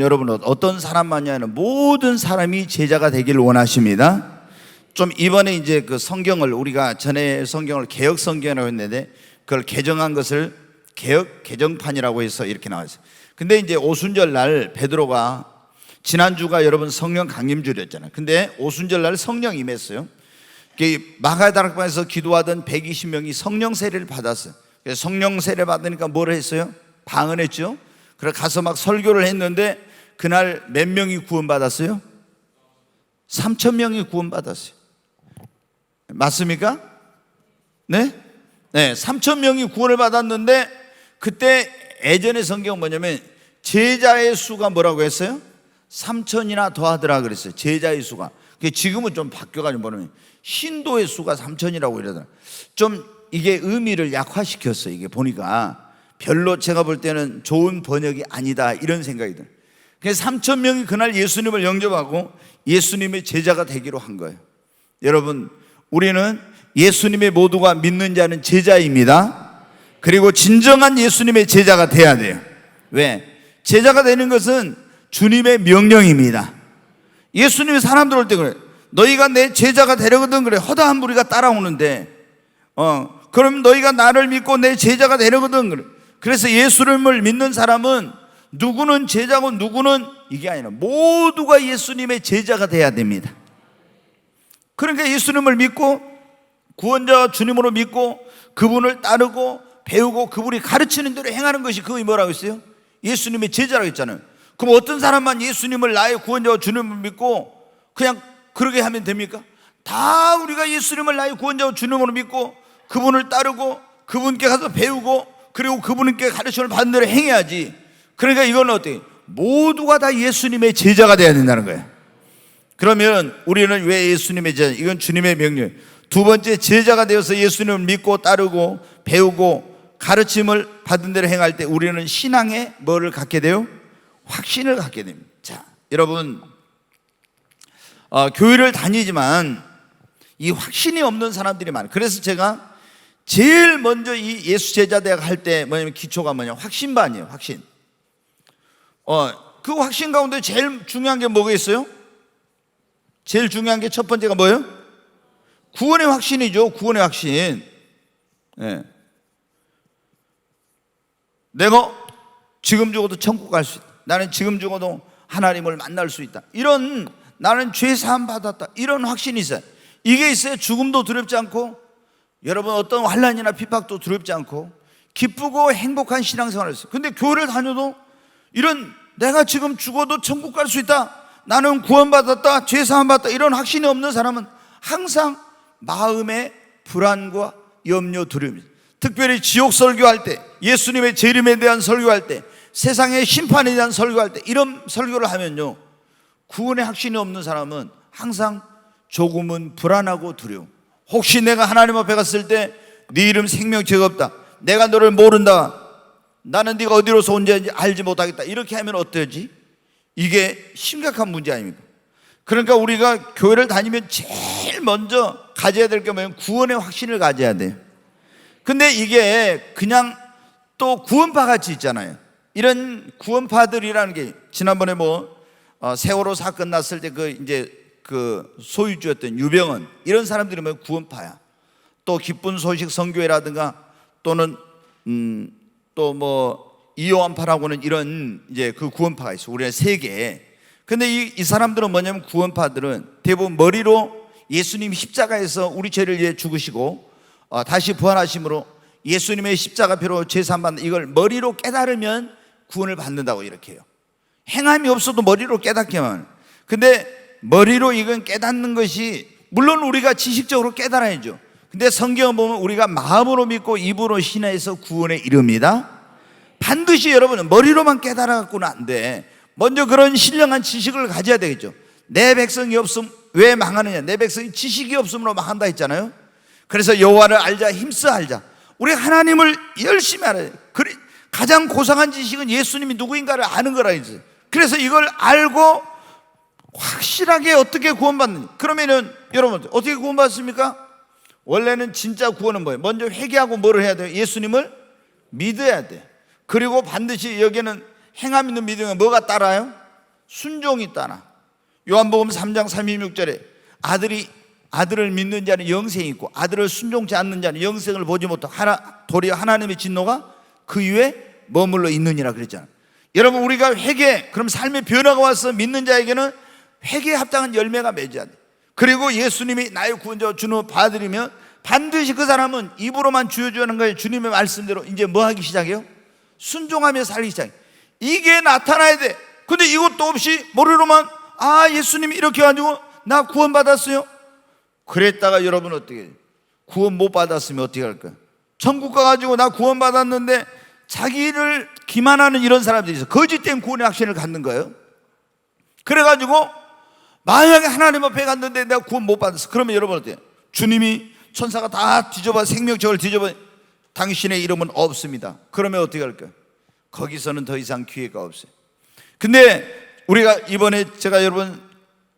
여러분 어떤 사람만이 아니라 모든 사람이 제자가 되기를 원하십니다. 좀 이번에 이제 그 성경을, 우리가 전에 성경을 개혁 성경이라고 했는데 그걸 개정한 것을 개정판이라고 해서 이렇게 나왔어요. 근데 이제 오순절 날 베드로가, 지난주가 여러분 성령 강림주일이었잖아요. 근데 오순절 날 성령 임했어요. 마가다락방에서 기도하던 120명이 성령 세례를 받았어요. 그래서 성령 세례 받으니까 뭘 했어요? 방언했죠. 그래서 가서 막 설교를 했는데 그날 몇 명이 구원받았어요? 3,000명이 구원받았어요. 맞습니까? 네? 네, 3,000명이 구원을 받았는데 그때 예전의 성경은 뭐냐면 제자의 수가 뭐라고 했어요? 3,000이나 더하더라 그랬어요. 제자의 수가. 지금은 좀 바뀌어가지고 뭐냐면 신도의 수가 3,000이라고 이러더라. 좀 이게 의미를 약화시켰어요. 이게 보니까 별로 제가 볼 때는 좋은 번역이 아니다, 이런 생각이 들어요. 그래서 3,000명이 그날 예수님을 영접하고 예수님의 제자가 되기로 한 거예요. 여러분, 우리는 예수님의 모두가 믿는 자는 제자입니다. 그리고 진정한 예수님의 제자가 돼야 돼요. 왜? 제자가 되는 것은 주님의 명령입니다. 예수님이 사람들 올 때 그래, 너희가 내 제자가 되려거든 그래. 허다한 무리가 따라오는데 그럼 너희가 나를 믿고 내 제자가 되려거든 그래. 그래서 예수님을 믿는 사람은 누구는 제자고 누구는 이게 아니라 모두가 예수님의 제자가 돼야 됩니다. 그러니까 예수님을 믿고 구원자 주님으로 믿고 그분을 따르고 배우고 그분이 가르치는 대로 행하는 것이 그게 뭐라고 했어요? 예수님의 제자라고 했잖아요. 그럼 어떤 사람만 예수님을 나의 구원자와 주님을 믿고 그냥 그러게 하면 됩니까? 다 우리가 예수님을 나의 구원자와 주님으로 믿고 그분을 따르고 그분께 가서 배우고 그리고 그분께 가르침을 받는 대로 행해야지. 그러니까 이건 어떻게? 모두가 다 예수님의 제자가 되어야 된다는 거예요. 그러면 우리는 왜 예수님의 제자? 이건 주님의 명령. 두 번째, 제자가 되어서 예수님을 믿고 따르고 배우고 가르침을 받은 대로 행할 때 우리는 신앙에 뭐를 갖게 돼요? 확신을 갖게 됩니다. 자, 여러분, 교회를 다니지만 이 확신이 없는 사람들이 많아요. 그래서 제가 제일 먼저 이 예수 제자대학 할 때 뭐냐면 기초가 뭐냐? 확신반이에요. 확신. 그 확신 가운데 제일 중요한 게 뭐겠어요? 제일 중요한 게 첫 번째가 뭐예요? 구원의 확신이죠. 구원의 확신. 네. 내가 지금 죽어도 천국 갈 수 있다. 나는 지금 죽어도 하나님을 만날 수 있다. 이런, 나는 죄 사함 받았다. 이런 확신이 있어요. 이게 있어야 죽음도 두렵지 않고 여러분 어떤 환난이나 핍박도 두렵지 않고 기쁘고 행복한 신앙생활을 했어요. 근데 교회를 다녀도 이런 내가 지금 죽어도 천국 갈 수 있다, 나는 구원받았다, 죄 사함 받았다, 이런 확신이 없는 사람은 항상 마음의 불안과 염려, 두려움이, 특별히 지옥 설교할 때, 예수님의 재림에 대한 설교할 때, 세상의 심판에 대한 설교할 때 이런 설교를 하면요, 구원의 확신이 없는 사람은 항상 조금은 불안하고 두려워. 혹시 내가 하나님 앞에 갔을 때 네 이름 생명체가 없다, 내가 너를 모른다, 나는 네가 어디로서 온지 알지 못하겠다, 이렇게 하면 어떠지? 이게 심각한 문제 아닙니까? 그러니까 우리가 교회를 다니면 제일 먼저 가져야 될 게 뭐냐면 구원의 확신을 가져야 돼요. 근데 이게 그냥 또 구원파 같이 있잖아요. 이런 구원파들이라는 게 지난번에 세월호 사건 났을 때 그 소유주였던 유병헌, 이런 사람들이 구원파야. 또 기쁜 소식 선교회라든가 또는 또 이요한파라고는 이런 이제 그 구원파가 있어. 우리가 세 개. 근데 이 사람들은 뭐냐면 구원파들은 대부분 머리로 예수님 십자가에서 우리 죄를 위해 죽으시고 다시 부활하심으로 예수님의 십자가표로 제사함받는 이걸 머리로 깨달으면 구원을 받는다고 이렇게 해요. 행함이 없어도 머리로 깨닫게만. 근데 머리로 이건 깨닫는 것이 물론 우리가 지식적으로 깨달아야죠. 근데 성경을 보면 우리가 마음으로 믿고 입으로 신뢰해서 구원에 이릅니다. 반드시 여러분은 머리로만 깨달아갖고는 안 돼. 먼저 그런 신령한 지식을 가져야 되겠죠. 내 백성이 없음 왜 망하느냐? 내 백성이 지식이 없음으로 망한다 했잖아요. 그래서 여호와를 알자, 힘써 알자. 우리 하나님을 열심히 알아야 돼. 가장 고상한 지식은 예수님이 누구인가를 아는 거라 했어요. 그래서 이걸 알고 확실하게 어떻게 구원받느냐. 그러면은 여러분 어떻게 구원받습니까? 원래는 진짜 구원은 뭐예요? 먼저 회개하고 뭐를 해야 돼요? 예수님을 믿어야 돼. 그리고 반드시 여기는 행함 있는 믿음에 뭐가 따라요? 순종이 따라. 요한복음 3장 36절에 아들을 믿는 자는 영생이 있고 아들을 순종치 않는 자는 영생을 보지 못하고 도리어 하나님의 진노가 그 위에 머물러 있느니라 그랬잖아요. 여러분 우리가 회개, 그럼 삶의 변화가 와서 믿는 자에게는 회개에 합당한 열매가 맺어야 돼. 그리고 예수님이 나의 구원자와 주님을 받아들이면 반드시 그 사람은 입으로만 주여주는 거예요. 주님의 말씀대로 이제 뭐 하기 시작해요? 순종하며 살기 시작해요. 이게 나타나야 돼. 근데 이것도 없이 머리로만 예수님이 이렇게 해가지고 나 구원 받았어요. 그랬다가 여러분 어떻게 해요? 구원 못 받았으면 어떻게 할까요? 천국 가가지고 나 구원 받았는데 자기를 기만하는 이런 사람들이 있어. 거짓된 구원의 확신을 갖는 거예요. 그래가지고 만약에 하나님 앞에 갔는데 내가 구원 못 받았어. 그러면 여러분 어때요? 주님이 천사가 다 뒤져봐, 생명책을 뒤져봐, 당신의 이름은 없습니다. 그러면 어떻게 할까요? 거기서는 더 이상 기회가 없어요. 근데 우리가 이번에 제가 여러분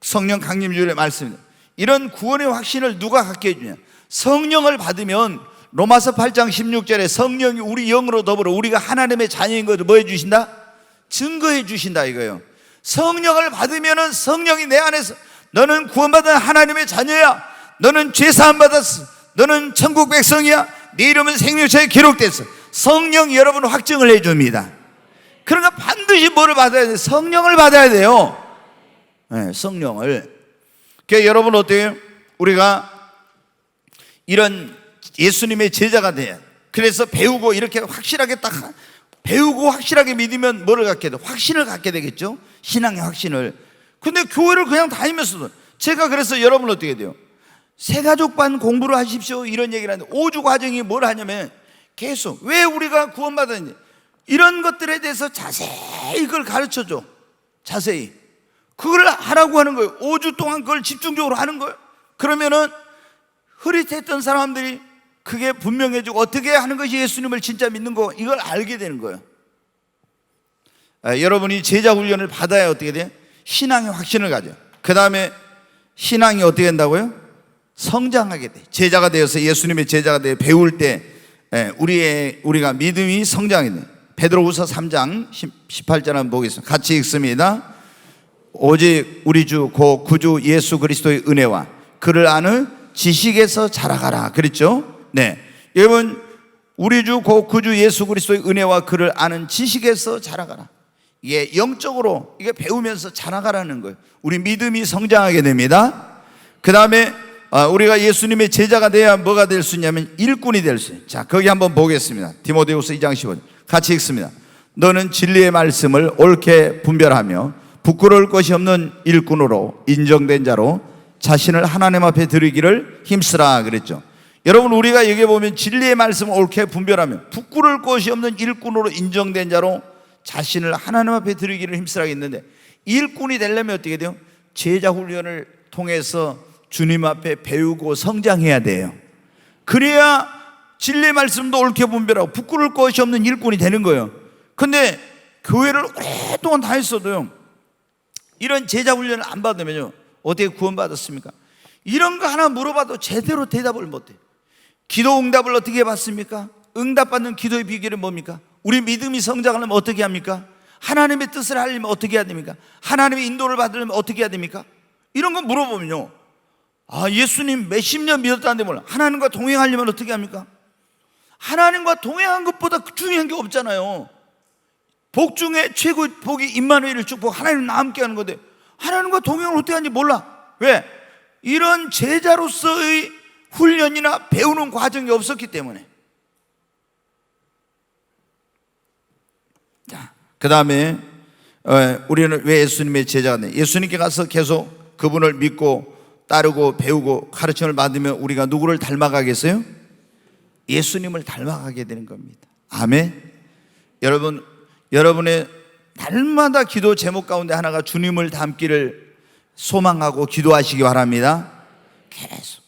성령 강림주일에 말씀드립니다. 이런 구원의 확신을 누가 갖게 해주냐? 성령을 받으면 로마서 8장 16절에 성령이 우리 영으로 더불어 우리가 하나님의 자녀인 것을 뭐 해주신다? 증거해 주신다 이거예요. 성령을 받으면은 성령이 내 안에서 너는 구원받은 하나님의 자녀야, 너는 죄사함 받았어, 너는 천국 백성이야, 네 이름은 생명책에 기록됐어. 성령이 여러분 확증을 해줍니다. 그러니까 반드시 뭐를 받아야 돼요? 성령을 받아야 돼요. 네, 성령을. 그러니까 여러분 어때요? 우리가 이런 예수님의 제자가 돼야, 그래서 배우고 이렇게 확실하게 딱 배우고 확실하게 믿으면 뭐를 갖게 돼? 확신을 갖게 되겠죠. 신앙의 확신을. 근데 교회를 그냥 다니면서도, 제가 그래서 여러분 어떻게 돼요? 새가족반 공부를 하십시오 이런 얘기를 하는데, 5주 과정이 뭘 하냐면 계속 왜 우리가 구원받았는지 이런 것들에 대해서 자세히 그걸 가르쳐줘. 자세히 그걸 하라고 하는 거예요. 5주 동안 그걸 집중적으로 하는 거예요. 그러면은 흐릿했던 사람들이 그게 분명해지고 어떻게 하는 것이 예수님을 진짜 믿는 거, 이걸 알게 되는 거예요. 여러분이 제자 훈련을 받아야 어떻게 돼요? 신앙의 확신을 가져요. 그 다음에 신앙이 어떻게 된다고요? 성장하게 돼. 제자가 되어서 예수님의 제자가 되어 배울 때 우리가 믿음이 성장이 돼. 베드로후서 3장 18절 한번 보겠습니다. 같이 읽습니다. 오직 우리 주 고 구주 예수 그리스도의 은혜와 그를 아는 지식에서 자라가라 그랬죠. 네, 여러분, 우리 주 고 구주 예수 그리스도의 은혜와 그를 아는 지식에서 자라가라. 이게 영적으로 이게 배우면서 자라가라는 거예요. 우리 믿음이 성장하게 됩니다. 그 다음에 우리가 예수님의 제자가 돼야 뭐가 될 수 있냐면 일꾼이 될 수 있어요. 자, 거기 한번 보겠습니다. 디모데후서 2장 15절 같이 읽습니다. 너는 진리의 말씀을 옳게 분별하며 부끄러울 것이 없는 일꾼으로 인정된 자로 자신을 하나님 앞에 드리기를 힘쓰라 그랬죠. 여러분, 우리가 여기 보면 진리의 말씀을 옳게 분별하며 부끄러울 것이 없는 일꾼으로 인정된 자로 자신을 하나님 앞에 드리기를 힘쓰라 했는데, 일꾼이 되려면 어떻게 돼요? 제자 훈련을 통해서 주님 앞에 배우고 성장해야 돼요. 그래야 진리의 말씀도 옳게 분별하고 부끄러울 것이 없는 일꾼이 되는 거예요. 근데 교회를 오랫동안 다녔어도요, 이런 제자 훈련을 안 받으면요, 어떻게 구원받았습니까? 이런 거 하나 물어봐도 제대로 대답을 못해요. 기도 응답을 어떻게 받습니까? 응답받는 기도의 비결은 뭡니까? 우리 믿음이 성장하려면 어떻게 합니까? 하나님의 뜻을 하려면 어떻게 해야 됩니까? 하나님의 인도를 받으려면 어떻게 해야 됩니까? 이런 거 물어보면요, 예수님 몇십 년 믿었다는데 몰라. 하나님과 동행하려면 어떻게 합니까? 하나님과 동행한 것보다 중요한 게 없잖아요. 복 중에 최고 복이 임마누엘을 축복, 하나님 나와 함께 하는 건데 하나님과 동행을 어떻게 하는지 몰라. 왜? 이런 제자로서의 훈련이나 배우는 과정이 없었기 때문에. 자, 그 다음에 우리는 왜 예수님의 제자가 돼? 예수님께 가서 계속 그분을 믿고 따르고 배우고 가르침을 받으면 우리가 누구를 닮아가겠어요? 예수님을 닮아가게 되는 겁니다. 아멘. 여러분의 날마다 기도 제목 가운데 하나가 주님을 닮기를 소망하고 기도하시기 바랍니다. 계속.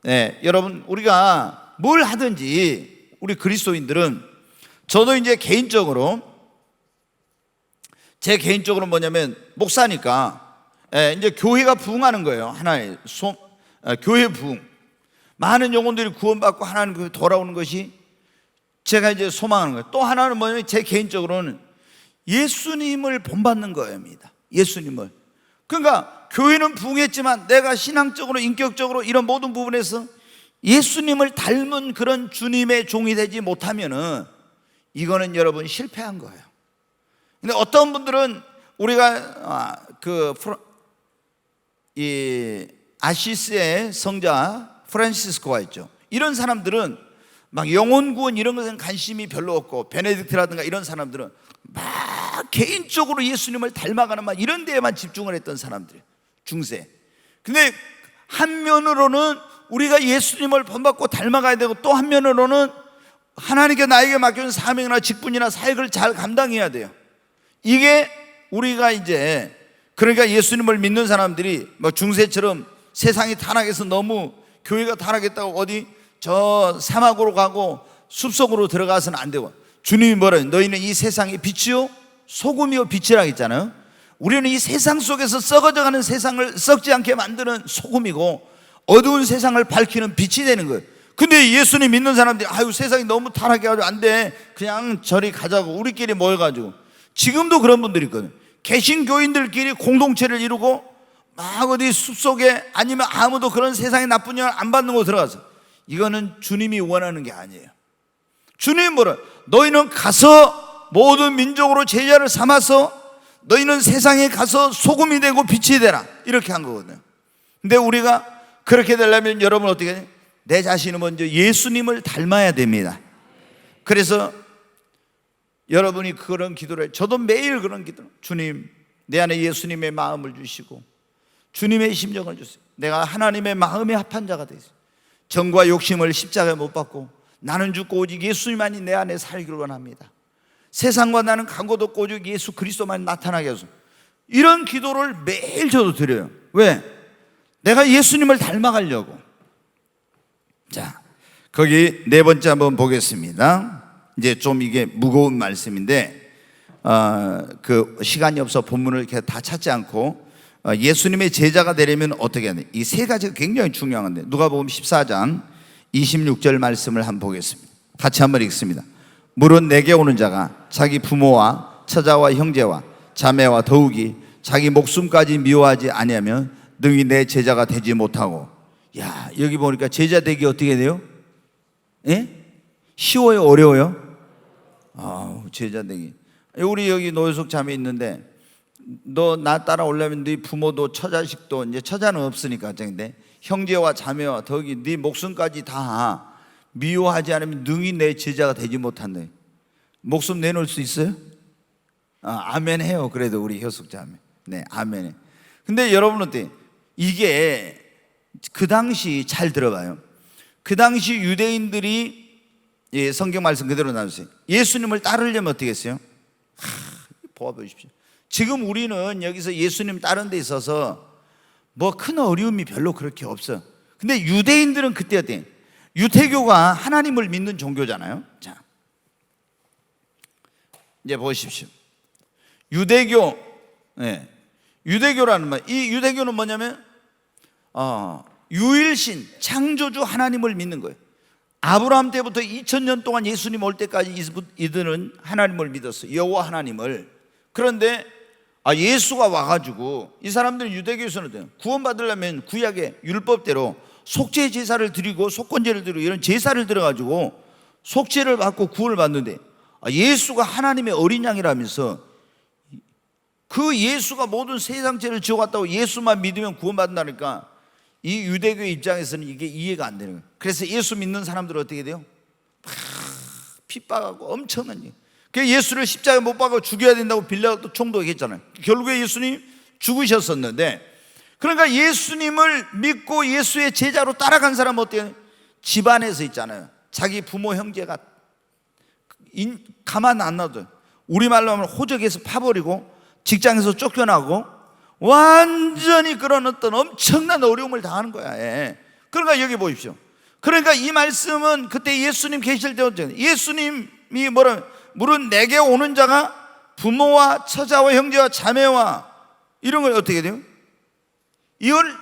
네, 여러분, 우리가 뭘 하든지 우리 그리스도인들은, 저도 이제 제 개인적으로 뭐냐면 목사니까 이제 교회가 부흥하는 거예요. 하나의 교회 부흥, 많은 영혼들이 구원받고 하나님 교회 돌아오는 것이 제가 이제 소망하는 거예요. 또 하나는 뭐냐면 제 개인적으로는 예수님을 본받는 거입니다. 예수님을. 그러니까 교회는 부흥했지만 내가 신앙적으로 인격적으로 이런 모든 부분에서 예수님을 닮은 그런 주님의 종이 되지 못하면은 이거는 여러분 실패한 거예요. 근데 어떤 분들은 우리가 이 아시스의 성자 프란시스코가 있죠. 이런 사람들은 막 영혼 구원 이런 것에는 관심이 별로 없고, 베네딕트라든가 이런 사람들은 막 개인적으로 예수님을 닮아가는 막 이런 데에만 집중을 했던 사람들이에요. 중세. 근데 한면으로는 우리가 예수님을 본받고 닮아가야 되고, 또 한면으로는 하나님께 나에게 맡겨준 사명이나 직분이나 사역을 잘 감당해야 돼요. 이게 우리가 이제, 그러니까 예수님을 믿는 사람들이 뭐 중세처럼 세상이 타락해서 너무 교회가 타락했다고 어디 저 사막으로 가고 숲속으로 들어가서는 안 되고, 주님이 뭐래요? 너희는 이 세상의 빛이요 소금이요 빛이라 했잖아요. 우리는 이 세상 속에서 썩어져가는 세상을 썩지 않게 만드는 소금이고 어두운 세상을 밝히는 빛이 되는 거예요. 근데 예수님 믿는 사람들이 세상이 너무 타락해가지고 안 돼, 그냥 저리 가자고 우리끼리 모여가지고, 지금도 그런 분들이 있거든요. 개신교인들끼리 공동체를 이루고 막 어디 숲속에, 아니면 아무도 그런 세상에 나쁜 영향 안 받는 곳 들어가서, 이거는 주님이 원하는 게 아니에요. 주님이 뭐라? 너희는 가서 모든 민족으로 제자를 삼아서 너희는 세상에 가서 소금이 되고 빛이 되라, 이렇게 한 거거든요. 근데 우리가 그렇게 되려면 여러분 어떻게 해야 돼요? 내 자신은 먼저 예수님을 닮아야 됩니다. 그래서 여러분이 그런 기도를 해요. 저도 매일 그런 기도를, 주님, 내 안에 예수님의 마음을 주시고 주님의 심정을 주세요. 내가 하나님의 마음에 합한 자가 되세요. 정과 욕심을 십자가에 못 박고 나는 죽고 오직 예수님만이 내 안에 살기를 원합니다. 세상과 나는 간고도 없고 오직 예수 그리스도만 나타나게 하소서. 이런 기도를 매일 저도 드려요. 왜? 내가 예수님을 닮아가려고. 자, 거기 네 번째 한번 보겠습니다. 이제 좀 이게 무거운 말씀인데 그 시간이 없어 본문을 이렇게 다 찾지 않고 예수님의 제자가 되려면 어떻게 해야 돼? 이 세 가지가 굉장히 중요한 건데, 누가복음 14장 26절 말씀을 한번 보겠습니다. 같이 한번 읽습니다. 물은 내게 오는 자가 자기 부모와 처자와 형제와 자매와 더욱이 자기 목숨까지 미워하지 아니하면 능히 내 제자가 되지 못하고. 야, 여기 보니까 제자 되기 어떻게 돼요? 예? 쉬워요? 어려워요? 제자 되기. 우리 여기 노효석 자매 있는데, 너 나 따라오려면 네 부모도 처자식도, 이제 처자는 없으니까 근데 형제와 자매와 더욱이 네 목숨까지 다 미워하지 않으면 능히 내 제자가 되지 못한대. 목숨 내놓을 수 있어요? 아멘 해요. 그래도 우리 효숙 자매. 네, 아멘 해. 근데 여러분 어때? 이게 그 당시, 잘 들어봐요. 그 당시 유대인들이, 예, 성경 말씀 그대로 나누세요. 예수님을 따르려면 어떻게 했어요? 보아보십시오. 지금 우리는 여기서 예수님 따르는 데 있어서 뭐 큰 어려움이 별로 그렇게 없어요. 근데 유대인들은 그때 어때? 유태교가 하나님을 믿는 종교잖아요. 자, 이제 보십시오. 유대교, 예, 유대교라는 말, 이 유대교는 뭐냐면 유일신 창조주 하나님을 믿는 거예요. 아브라함 때부터 2000년 동안 예수님 올 때까지 이들은 하나님을 믿었어요. 여호와 하나님을. 그런데 예수가 와가지고, 이 사람들은 유대교에서는 구원받으려면 구약의 율법대로 속죄 제사를 드리고 속건제를 드리고 이런 제사를 드려가지고 속죄를 받고 구원을 받는데, 예수가 하나님의 어린 양이라면서 그 예수가 모든 세상 죄를 지어갔다고 예수만 믿으면 구원받는다니까, 이 유대교의 입장에서는 이게 이해가 안 되는 거예요. 그래서 예수 믿는 사람들은 어떻게 돼요? 핍박하고 엄청난 일. 그 예수를 십자가에 못 박아 죽여야 된다고 빌라도 총독이 했잖아요. 결국에 예수님 죽으셨었는데, 그러니까 예수님을 믿고 예수의 제자로 따라간 사람은 어때요? 집안에서 있잖아요. 자기 부모 형제가 가만 안 놔둬요. 우리말로 하면 호적에서 파버리고 직장에서 쫓겨나고 완전히 그런 어떤 엄청난 어려움을 당하는 거야. 예. 그러니까 여기 보십시오. 그러니까 이 말씀은 그때 예수님 계실 때 예수님이 물은 내게 오는 자가 부모와 처자와 형제와 자매와 이런 걸 어떻게 돼요? 이거를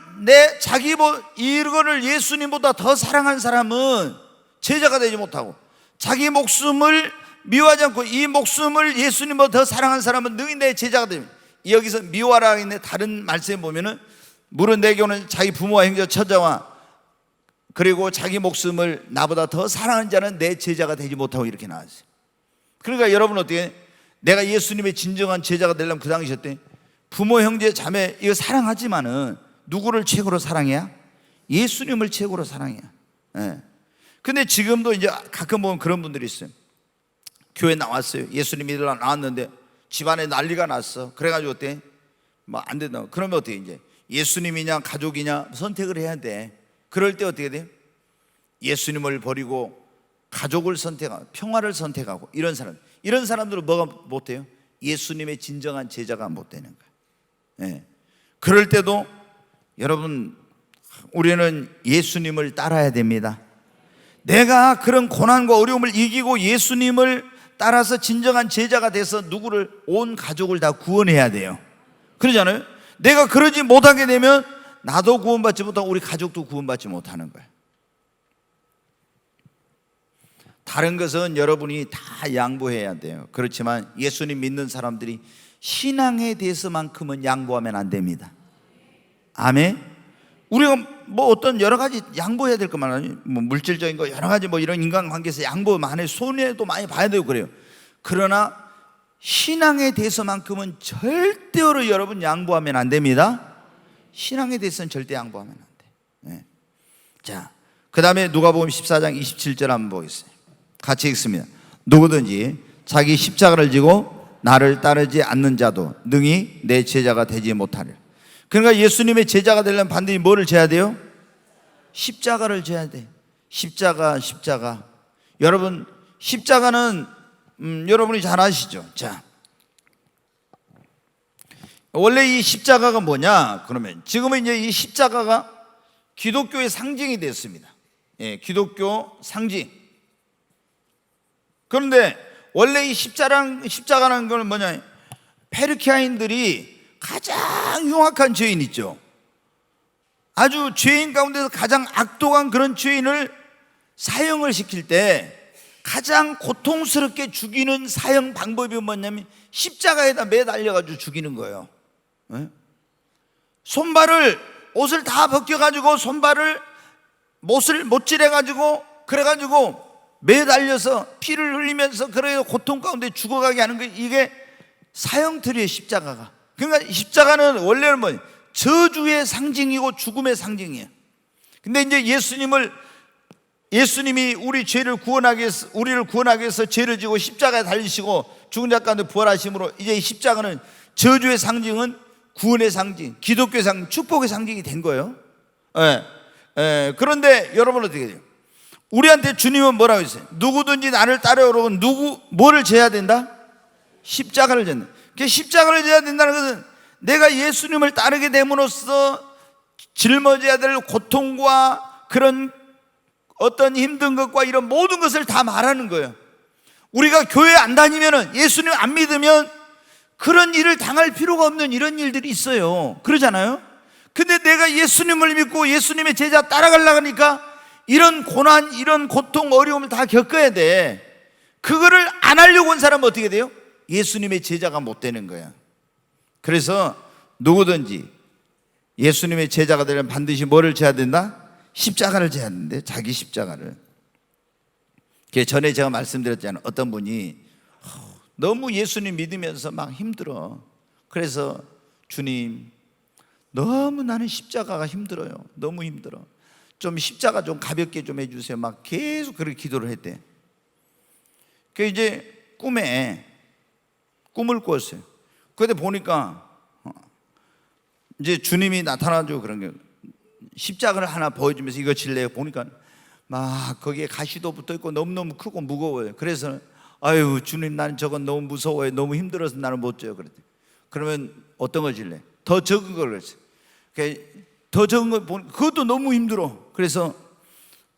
예수님보다 더 사랑한 사람은 제자가 되지 못하고, 자기 목숨을 미워하지 않고 이 목숨을 예수님보다 더 사랑한 사람은 능히 내 제자가 됩니다. 여기서 미워하라 있는 다른 말씀에 보면은 물은 내게 오는 자기 부모와 형제와 처자와 그리고 자기 목숨을 나보다 더 사랑하는 자는 내 제자가 되지 못하고 이렇게 나왔어요. 그러니까 여러분 어떻게, 내가 예수님의 진정한 제자가 되려면 그 당시에 때 부모 형제 자매 이거 사랑하지만은 누구를 최고로 사랑해야? 예수님을 최고로 사랑해야. 예. 근데 지금도 이제 가끔 보면 그런 분들이 있어요. 교회 나왔어요. 예수님 믿으러 나왔는데 집안에 난리가 났어. 그래가지고 어때? 뭐 안 된다. 그러면 어떻게, 이제 예수님이냐 가족이냐 선택을 해야 돼. 그럴 때 어떻게 돼요? 예수님을 버리고 가족을 선택하고 평화를 선택하고 이런 사람들은 뭐가 못해요? 예수님의 진정한 제자가 못 되는 거예요. 예. 그럴 때도 여러분, 우리는 예수님을 따라야 됩니다. 내가 그런 고난과 어려움을 이기고 예수님을 따라서 진정한 제자가 돼서 누구를, 온 가족을 다 구원해야 돼요. 그러잖아요. 내가 그러지 못하게 되면 나도 구원받지 못하고 우리 가족도 구원받지 못하는 거예요. 다른 것은 여러분이 다 양보해야 돼요. 그렇지만 예수님 믿는 사람들이 신앙에 대해서만큼은 양보하면 안 됩니다. 아멘. 우리가 뭐 어떤 여러 가지 양보해야 될 것만 아니에요. 뭐 물질적인 거 여러 가지 뭐 이런 인간관계에서 양보 많이, 손해도 많이 봐야 되고 그래요. 그러나 신앙에 대해서만큼은 절대로 여러분 양보하면 안 됩니다. 신앙에 대해서는 절대 양보하면 안 돼. 네. 자, 그 다음에 누가복음 14장 27절 한번 보겠습니다. 같이 읽습니다. 누구든지 자기 십자가를 지고 나를 따르지 않는 자도 능히 내 제자가 되지 못하리라. 그러니까 예수님의 제자가 되려면 반드시 뭐를 져야 돼요? 십자가를 져야 돼. 십자가. 여러분, 십자가는 여러분이 잘 아시죠? 자, 원래 이 십자가가 뭐냐? 그러면 지금은 이제 이 십자가가 기독교의 상징이 됐습니다. 예, 기독교 상징. 그런데 원래 이 십자가라는 건 뭐냐? 페르키아인들이 가장 흉악한 죄인 있죠. 아주 죄인 가운데서 가장 악독한 그런 죄인을 사형을 시킬 때 가장 고통스럽게 죽이는 사형 방법이 뭐냐면 십자가에다 매달려가지고 죽이는 거예요. 네? 옷을 다 벗겨가지고 손발을 못을 못질해가지고 그래가지고 매달려서 피를 흘리면서 그래 고통 가운데 죽어가게 하는 거, 이게 사형틀이에요, 십자가가. 그러니까 십자가는 원래는 뭐 저주의 상징이고 죽음의 상징이에요. 근데 이제 예수님이 우리를 구원하기 위해서 죄를 지고 십자가에 달리시고 죽은 자 가운데 부활하심으로 이제 이 십자가는 저주의 상징은 구원의 상징, 기독교의 상징, 축복의 상징이 된 거예요. 그런데 여러분 어떻게 돼요? 우리한테 주님은 뭐라고 했어요? 누구든지 나를 따르려면 뭐를 져야 된다? 십자가를 져야 된다. 십자가를 져야 된다는 것은 내가 예수님을 따르게 됨으로써 짊어져야 될 고통과 그런 어떤 힘든 것과 이런 모든 것을 다 말하는 거예요. 우리가 교회 안 다니면, 예수님 안 믿으면 그런 일을 당할 필요가 없는 이런 일들이 있어요. 그러잖아요. 근데 내가 예수님을 믿고 예수님의 제자 따라가려고 하니까 이런 고난, 이런 고통, 어려움을 다 겪어야 돼. 그거를 안 하려고 온 사람은 어떻게 돼요? 예수님의 제자가 못 되는 거야. 그래서 누구든지 예수님의 제자가 되려면 반드시 뭐를 져야 된다? 십자가를 져야 되는데, 자기 십자가를. 전에 제가 말씀드렸잖아요. 어떤 분이 너무 예수님 믿으면서 막 힘들어. 그래서 주님, 너무 나는 십자가가 힘들어요. 너무 힘들어. 좀 십자가 좀 가볍게 좀 해주세요. 막 계속 그렇게 기도를 했대. 그 이제 꿈을 꿨어요. 그런데 보니까 이제 주님이 나타나죠. 그런 게 십자가를 하나 보여주면서 이거 질래요. 보니까 막 거기에 가시도 붙어 있고 너무너무 크고 무거워요. 그래서 아유 주님, 나는 저건 너무 무서워요. 너무 힘들어서 나는 못 져요. 그랬더니 그러면 어떤 걸 질래? 더 적은 걸 그랬어요. 더 적은 걸 보니까 그것도 너무 힘들어. 그래서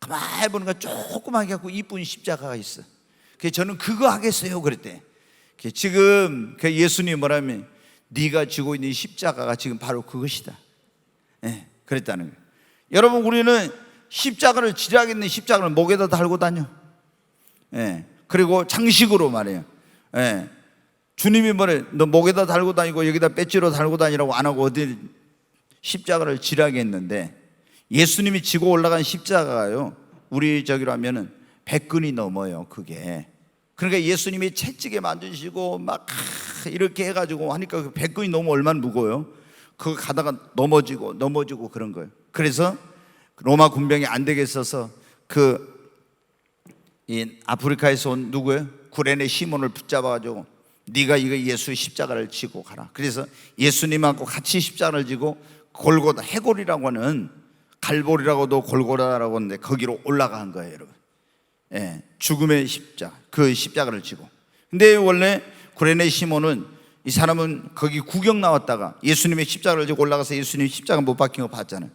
가만히 보니까 조그맣게 갖고 이쁜 십자가가 있어. 그래서 저는 그거 하겠어요. 그랬대. 지금 예수님이 뭐라면 네가 지고 있는 십자가가 지금 바로 그것이다. 네, 그랬다는 거예요. 여러분, 우리는 십자가를 지려하겠는 십자가를 목에다 달고 다녀. 네, 그리고 장식으로 말해요. 네, 주님이 뭐래? 너 목에다 달고 다니고 여기다 배지로 달고 다니라고 안 하고 어디 십자가를 지려하게 했는데, 예수님이 지고 올라간 십자가가요, 우리 저기로 하면은 100근이 넘어요. 그게. 그러니까 예수님이 채찍에 만드시고 막 이렇게 해가지고 하니까 그 100근이 넘으면 얼마나 무거워요. 그거 가다가 넘어지고 그런 거예요. 그래서 로마 군병이 안 되겠어서 이 아프리카에서 온 누구예요? 구레네 시몬을 붙잡아가지고 네가 이거 예수 십자가를 지고 가라. 그래서 예수님하고 같이 십자가를 지고 골고다, 해골이라고 하는, 갈보리라고도 골고다라고 하는데 거기로 올라간 거예요, 여러분. 예, 죽음의 십자가, 그 십자가를 지고. 근데 원래 구레네 시몬은, 이 사람은 거기 구경 나왔다가 예수님의 십자가를 지고 올라가서 예수님 십자가 못 박힌 거 봤잖아요.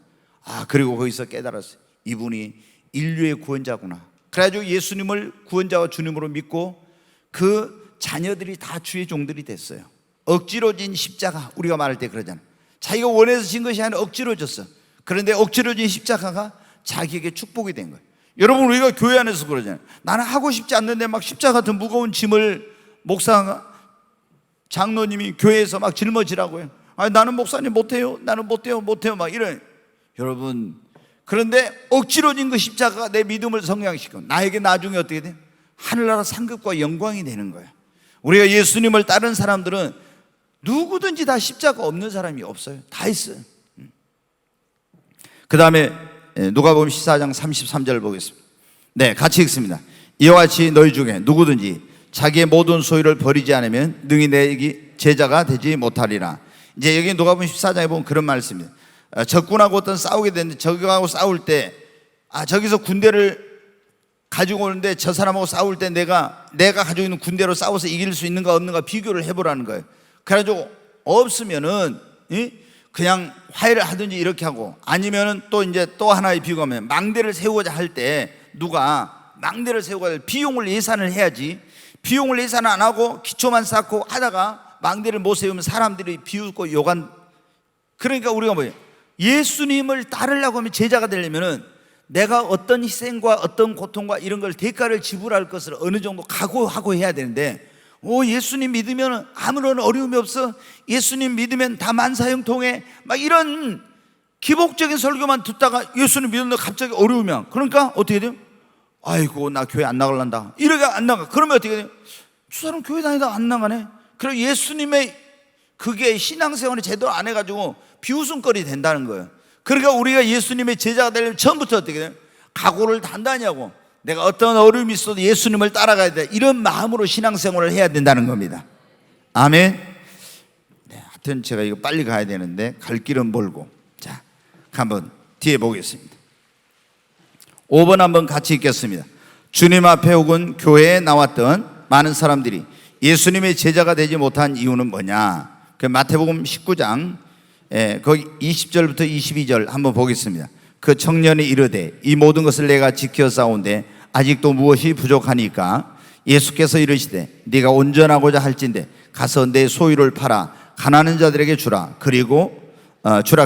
그리고 거기서 깨달았어요. 이분이 인류의 구원자구나. 그래가지고 예수님을 구원자와 주님으로 믿고 그 자녀들이 다 주의 종들이 됐어요. 억지로 진 십자가, 우리가 말할 때 그러잖아요. 자기가 원해서 진 것이 아니라 억지로 졌어. 그런데 억지로 진 십자가가 자기에게 축복이 된 거예요. 여러분, 우리가 교회 안에서 그러잖아요. 나는 하고 싶지 않는데 막 십자가 같은 무거운 짐을 장로님이 교회에서 막 짊어지라고 해요. 나는 목사님 못해요. 나는 못해요. 막 이래. 여러분, 그런데 억지로 진 그 십자가가 내 믿음을 성장시켜 나에게 나중에 어떻게 돼? 하늘나라 상급과 영광이 되는 거예요. 우리가 예수님을 따른 사람들은 누구든지 다 십자가 없는 사람이 없어요. 다 있어요. 그 다음에 누가복음 14장 33절 보겠습니다. 네, 같이 읽습니다. 이와 같이 너희 중에 누구든지 자기의 모든 소유를 버리지 않으면 능히 내 제자가 되지 못하리라. 이제 여기 누가복음 14장에 보면 그런 말씀입니다. 적군하고 어떤 싸우게 되는데 적하고 싸울 때 저기서 군대를 가지고 오는데 저 사람하고 싸울 때 내가 가지고 있는 군대로 싸워서 이길 수 있는가 없는가 비교를 해보라는 거예요. 그래가지고 없으면은 그냥 화해를 하든지 이렇게 하고, 아니면은 또 이제 또 하나의 비유가 뭐냐면 망대를 세우고자 할 때 누가 망대를 세우고자 할 비용을 예산을 해야지, 비용을 예산을 안 하고 기초만 쌓고 하다가 망대를 못 세우면 사람들이 비웃고 욕한. 그러니까 우리가 뭐예요? 예수님을 따르려고 하면, 제자가 되려면은 내가 어떤 희생과 어떤 고통과 이런 걸 대가를 지불할 것을 어느 정도 각오하고 해야 되는데, 예수님 믿으면 아무런 어려움이 없어, 예수님 믿으면 다 만사형통해, 막 이런 기복적인 설교만 듣다가 예수님 믿는데 갑자기 어려우면, 그러니까 어떻게 돼요? 아이고 나 교회 안 나갈란다, 이렇게 안 나가. 그러면 어떻게 돼요? 저 사람 교회 다니다 안 나가네. 그리고 예수님의 그게 신앙생활을 제대로 안 해가지고 비웃음거리 된다는 거예요. 그러니까 우리가 예수님의 제자가 되려면 처음부터 어떻게 돼요? 각오를 단단히 하고 내가 어떤 어려움이 있어도 예수님을 따라가야 돼, 이런 마음으로 신앙생활을 해야 된다는 겁니다. 아멘. 네, 하여튼 제가 이거 빨리 가야 되는데 갈 길은 멀고, 자 한번 뒤에 보겠습니다. 5번 한번 같이 읽겠습니다. 주님 앞에 혹은 교회에 나왔던 많은 사람들이 예수님의 제자가 되지 못한 이유는 뭐냐? 그 마태복음 19장 거기 20절부터 22절 한번 보겠습니다. 그 청년이 이르되 이 모든 것을 내가 지켜 싸운데 아직도 무엇이 부족하니까? 예수께서 이르시되 네가 온전하고자 할진대 가서 내 소유를 팔아 가난한 자들에게 주라. 그리고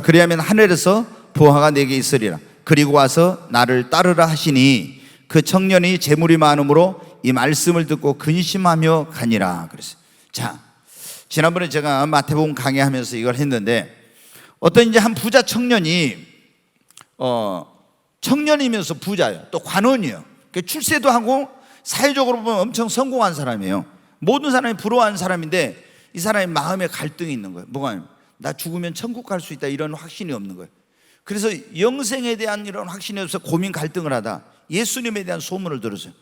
그리하면 하늘에서 보화가 내게 있으리라. 그리고 와서 나를 따르라 하시니 그 청년이 재물이 많음으로 이 말씀을 듣고 근심하며 가니라. 그랬어요. 자, 지난번에 제가 마태복음 강의하면서 이걸 했는데, 어떤 이제 한 부자 청년이 청년이면서 부자예요. 또 관원이에요. 출세도 하고 사회적으로 보면 엄청 성공한 사람이에요. 모든 사람이 부러워하는 사람인데 이 사람의 마음에 갈등이 있는 거예요. 뭐가? 나 죽으면 천국 갈 수 있다, 이런 확신이 없는 거예요. 그래서 영생에 대한 이런 확신이 없어서 고민 갈등을 하다 예수님에 대한 소문을 들었어요.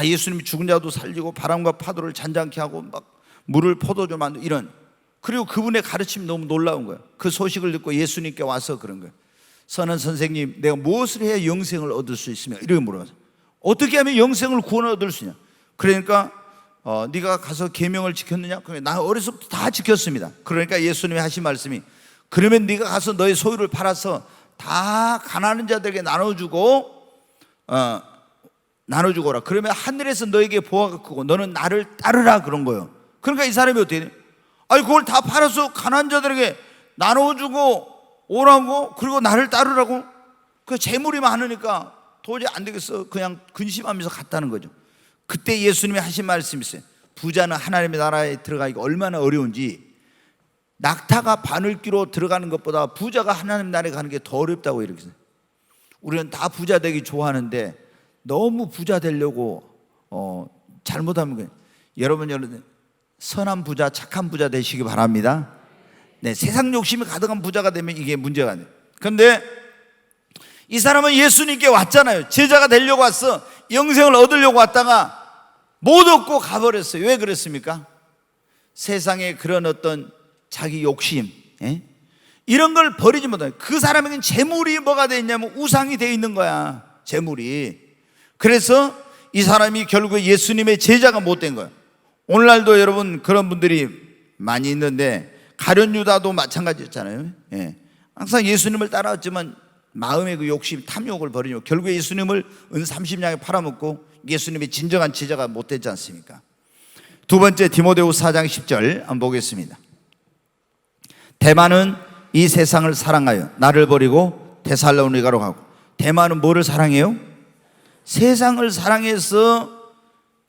예수님이 죽은 자도 살리고 바람과 파도를 잔잔케 하고 막 물을 포도주 만들고 이런, 그리고 그분의 가르침이 너무 놀라운 거예요. 그 소식을 듣고 예수님께 와서 그런 거예요. 선한 선생님, 내가 무엇을 해야 영생을 얻을 수 있으며? 이렇게 물어봤어요. 어떻게 하면 영생을 구원을 얻을 수 있냐? 그러니까 네가 가서 계명을 지켰느냐? 그러면 나 어려서부터 다 지켰습니다. 그러니까 예수님이 하신 말씀이, 그러면 네가 가서 너의 소유를 팔아서 다 가난한 자들에게 나눠주거라. 그러면 하늘에서 너에게 보화가 크고 너는 나를 따르라, 그런 거예요. 그러니까 이 사람이 어떻게 돼? 그걸 다 팔아서 가난한 자들에게 나눠주고 오라고, 그리고 나를 따르라고? 그 재물이 많으니까 도저히 안 되겠어, 그냥 근심하면서 갔다는 거죠. 그때 예수님이 하신 말씀이 있어요. 부자는 하나님의 나라에 들어가기가 얼마나 어려운지, 낙타가 바늘귀로 들어가는 것보다 부자가 하나님 나라에 가는 게 더 어렵다고 이렇게. 우리는 다 부자 되기 좋아하는데 너무 부자 되려고 잘못하면 여러분 선한 부자, 착한 부자 되시기 바랍니다. 네, 세상 욕심이 가득한 부자가 되면 이게 문제가 돼요. 그런데 이 사람은 예수님께 왔잖아요. 제자가 되려고 왔어. 영생을 얻으려고 왔다가 못 얻고 가버렸어요. 왜 그랬습니까? 세상에 그런 어떤 자기 욕심, 이런 걸 버리지 못해요. 그 사람에게는 재물이 뭐가 돼 있냐면 우상이 돼 있는 거야, 재물이. 그래서 이 사람이 결국에 예수님의 제자가 못 된 거예요. 오늘날도 여러분 그런 분들이 많이 있는데, 가룟 유다도 마찬가지였잖아요. 항상 예수님을 따라왔지만 마음의 그 욕심, 탐욕을 버리고 결국에 예수님을 은 30냥에 팔아먹고 예수님의 진정한 제자가 못 되지 않습니까? 두 번째, 디모데후서 4장 10절 한번 보겠습니다. 대만은 이 세상을 사랑하여 나를 버리고 데살로니가로 가고. 대만은 뭐를 사랑해요? 세상을 사랑해서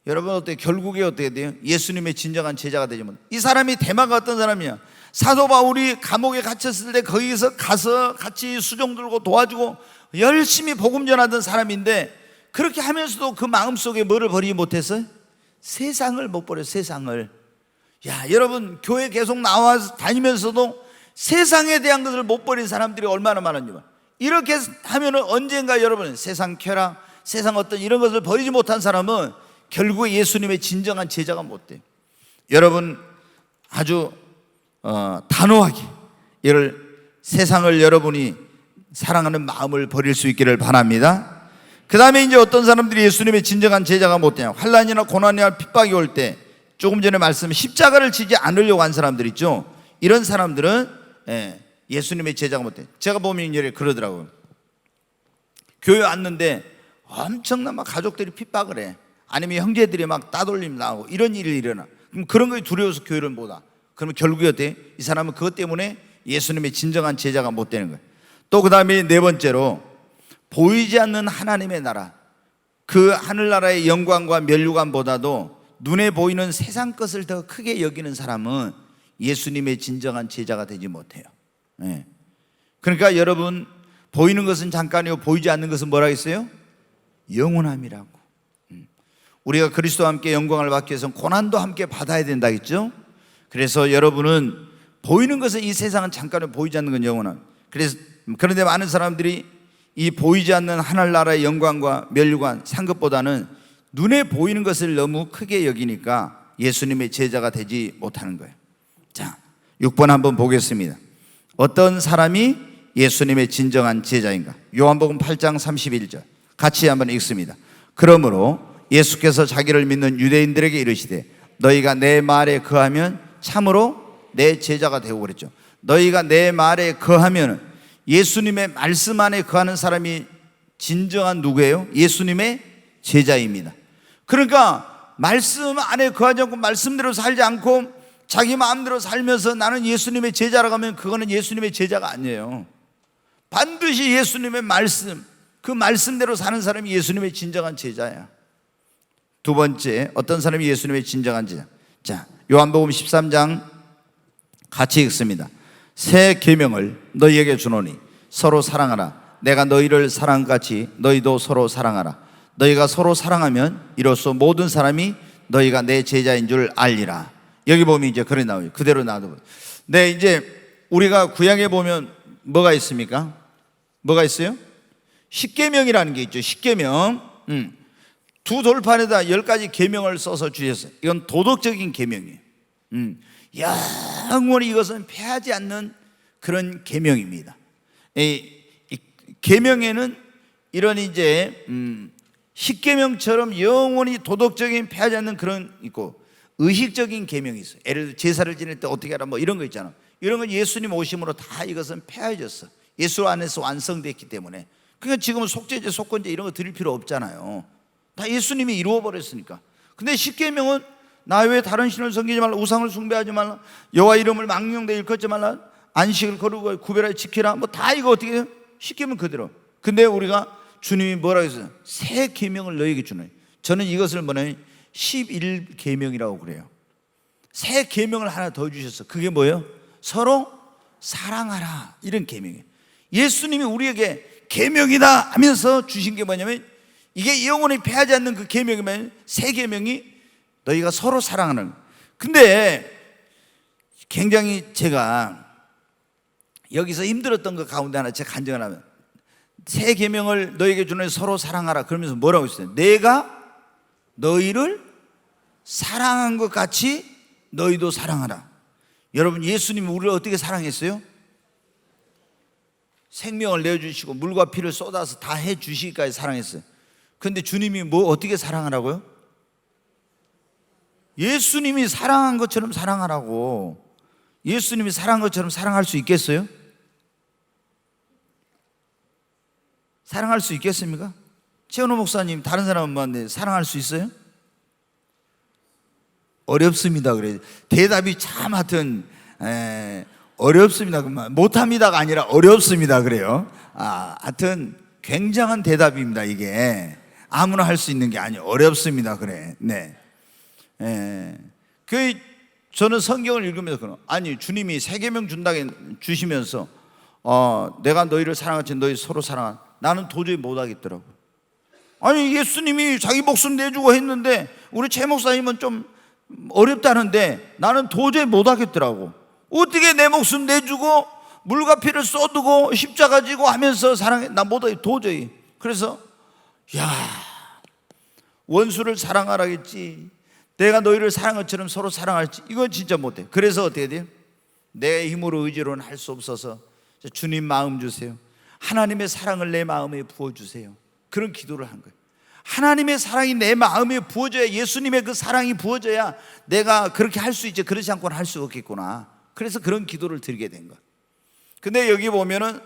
여러분 어때요? 결국에 어떻게 돼요? 예수님의 진정한 제자가 되지만, 이 사람이 대마가 어떤 사람이야? 사도 바울이 감옥에 갇혔을 때 거기서 가서 같이 수종 들고 도와주고 열심히 복음 전하던 사람인데, 그렇게 하면서도 그 마음속에 뭐를 버리지 못했어요? 세상을 못 버려요. 세상을. 여러분 교회 계속 나와서 다니면서도 세상에 대한 것을 못 버린 사람들이 얼마나 많은지. 이렇게 하면은 언젠가 여러분 세상 쾌락, 세상 어떤 이런 것을 버리지 못한 사람은 결국에 예수님의 진정한 제자가 못 돼요. 여러분 아주 단호하게 이를 세상을 여러분이 사랑하는 마음을 버릴 수 있기를 바랍니다. 그 다음에 이제 어떤 사람들이 예수님의 진정한 제자가 못 되냐, 환난이나 고난이나 핍박이 올 때 조금 전에 말씀 십자가를 지지 않으려고 한 사람들 있죠. 이런 사람들은 예수님의 제자가 못 돼. 제가 보면 이래 그러더라고요. 교회 왔는데 엄청난 막 가족들이 핍박을 해. 아니면 형제들이 막 따돌림 나오고 이런 일이 일어나. 그럼 그런 거에 두려워서 교회를 못 와. 그러면 결국에 어때? 이 사람은 그것 때문에 예수님의 진정한 제자가 못 되는 거예요. 또 그 다음에 네 번째로 보이지 않는 하나님의 나라, 그 하늘나라의 영광과 면류관보다도 눈에 보이는 세상 것을 더 크게 여기는 사람은 예수님의 진정한 제자가 되지 못해요. 그러니까 여러분, 보이는 것은 잠깐이요 보이지 않는 것은 뭐라 했어요? 영원함이라고. 우리가 그리스도와 함께 영광을 받기 위해서는 고난도 함께 받아야 된다 했죠. 그래서 여러분은 보이는 것은 이 세상은 잠깐이요 보이지 않는 건 영원함. 그런데 많은 사람들이 이 보이지 않는 하늘나라의 영광과 면류관 산 것보다는 눈에 보이는 것을 너무 크게 여기니까 예수님의 제자가 되지 못하는 거예요. 자, 6번 한번 보겠습니다. 어떤 사람이 예수님의 진정한 제자인가? 요한복음 8장 31절 같이 한번 읽습니다. 그러므로 예수께서 자기를 믿는 유대인들에게 이르시되 너희가 내 말에 거하면 참으로 내 제자가 되고 그랬죠. 너희가 내 말에 거하면 예수님의 말씀 안에 거하는 사람이 진정한 누구예요? 예수님의 제자입니다. 그러니까 말씀 안에 거하지 않고 말씀대로 살지 않고 자기 마음대로 살면서 나는 예수님의 제자라고 하면 그거는 예수님의 제자가 아니에요. 반드시 예수님의 말씀, 그 말씀대로 사는 사람이 예수님의 진정한 제자야. 두 번째, 어떤 사람이 예수님의 진정한 제자? 자, 요한복음 13장 같이 읽습니다. 새 계명을 너희에게 주노니 서로 사랑하라. 내가 너희를 사랑한 같이 너희도 서로 사랑하라. 너희가 서로 사랑하면 이로써 모든 사람이 너희가 내 제자인 줄 알리라. 여기 보면 이제 그래 나오죠. 그대로 놔둬. 네, 이제 우리가 구약에 보면 뭐가 있습니까? 뭐가 있어요? 십계명이라는 게 있죠. 십계명. 두 돌판에다 10가지 계명을 써서 주셨어요. 이건 도덕적인 계명이에요. 영원히 이것은 폐하지 않는 그런 계명입니다. 이 계명에는 이런 이제 십계명처럼 영원히 도덕적인 폐하지 않는 그런 있고 의식적인 계명이 있어요. 예를 들어 제사를 지낼 때 어떻게 하라 뭐 이런 거 있잖아. 이런 건 예수님 오심으로 다 이것은 폐하해졌어. 예수 안에서 완성됐기 때문에. 그러니까 지금은 속죄제, 속건제 이런 거 드릴 필요 없잖아요. 다 예수님이 이루어버렸으니까. 근데 십계명은 나 외에 다른 신을 섬기지 말라, 우상을 숭배하지 말라, 여호와 이름을 망령되이 일컫지 말라, 안식을 거르고 구별하여 지키라, 뭐 다 이거 어떻게 해요? 십계명 그대로. 근데 우리가 주님이 뭐라고 했어요? 새 계명을 너에게 주노니. 저는 이것을 뭐냐면 11계명이라고 그래요. 새 계명을 하나 더 주셨어. 그게 뭐예요? 서로 사랑하라, 이런 계명이에요. 예수님이 우리에게 계명이다 하면서 주신 게 뭐냐면 이게 영원히 폐하지 않는 그 계명이면 새 계명이 너희가 서로 사랑하는. 근데 굉장히 제가 여기서 힘들었던 것 가운데 하나 제가 간증을 하면 새 계명을 너희에게 주노니 서로 사랑하라 그러면서 뭐라고 했어요? 내가 너희를 사랑한 것 같이 너희도 사랑하라. 여러분, 예수님이 우리를 어떻게 사랑했어요? 생명을 내어주시고 물과 피를 쏟아서 다 해주시기까지 사랑했어요. 그런데 주님이 뭐 어떻게 사랑하라고요? 예수님이 사랑한 것처럼 사랑하라고. 예수님이 사랑한 것처럼 사랑할 수 있겠어요? 사랑할 수 있겠습니까? 최은호 목사님, 다른 사람은 봤는데 사랑할 수 있어요? 어렵습니다. 그래. 대답이 참 하여튼 어렵습니다. 못합니다가 아니라 어렵습니다. 그래요. 하여튼 굉장한 대답입니다. 이게 아무나 할 수 있는 게 아니에요. 어렵습니다. 그래. 네. 저는 성경을 읽으면서 그런, 아니 주님이 새 계명 준다게 주시면서 내가 너희를 사랑하지 너희 서로 사랑하. 나는 도저히 못하겠더라고. 아니 예수님이 자기 목숨 내주고 했는데 우리 최 목사님은 좀 어렵다는데 나는 도저히 못하겠더라고. 어떻게 내 목숨 내주고 물과 피를 쏟고 십자가 지고 하면서 사랑해. 나 못해 도저히. 그래서 야, 원수를 사랑하라겠지, 내가 너희를 사랑한 것처럼 서로 사랑할지, 이건 진짜 못해. 그래서 어떻게 돼요? 내 힘으로 의지로는 할 수 없어서 주님 마음 주세요, 하나님의 사랑을 내 마음에 부어주세요, 그런 기도를 한 거예요. 하나님의 사랑이 내 마음에 부어져야, 예수님의 그 사랑이 부어져야 내가 그렇게 할 수 있지, 그렇지 않고는 할 수 없겠구나. 그래서 그런 기도를 드리게 된 거예요. 근데 여기 보면은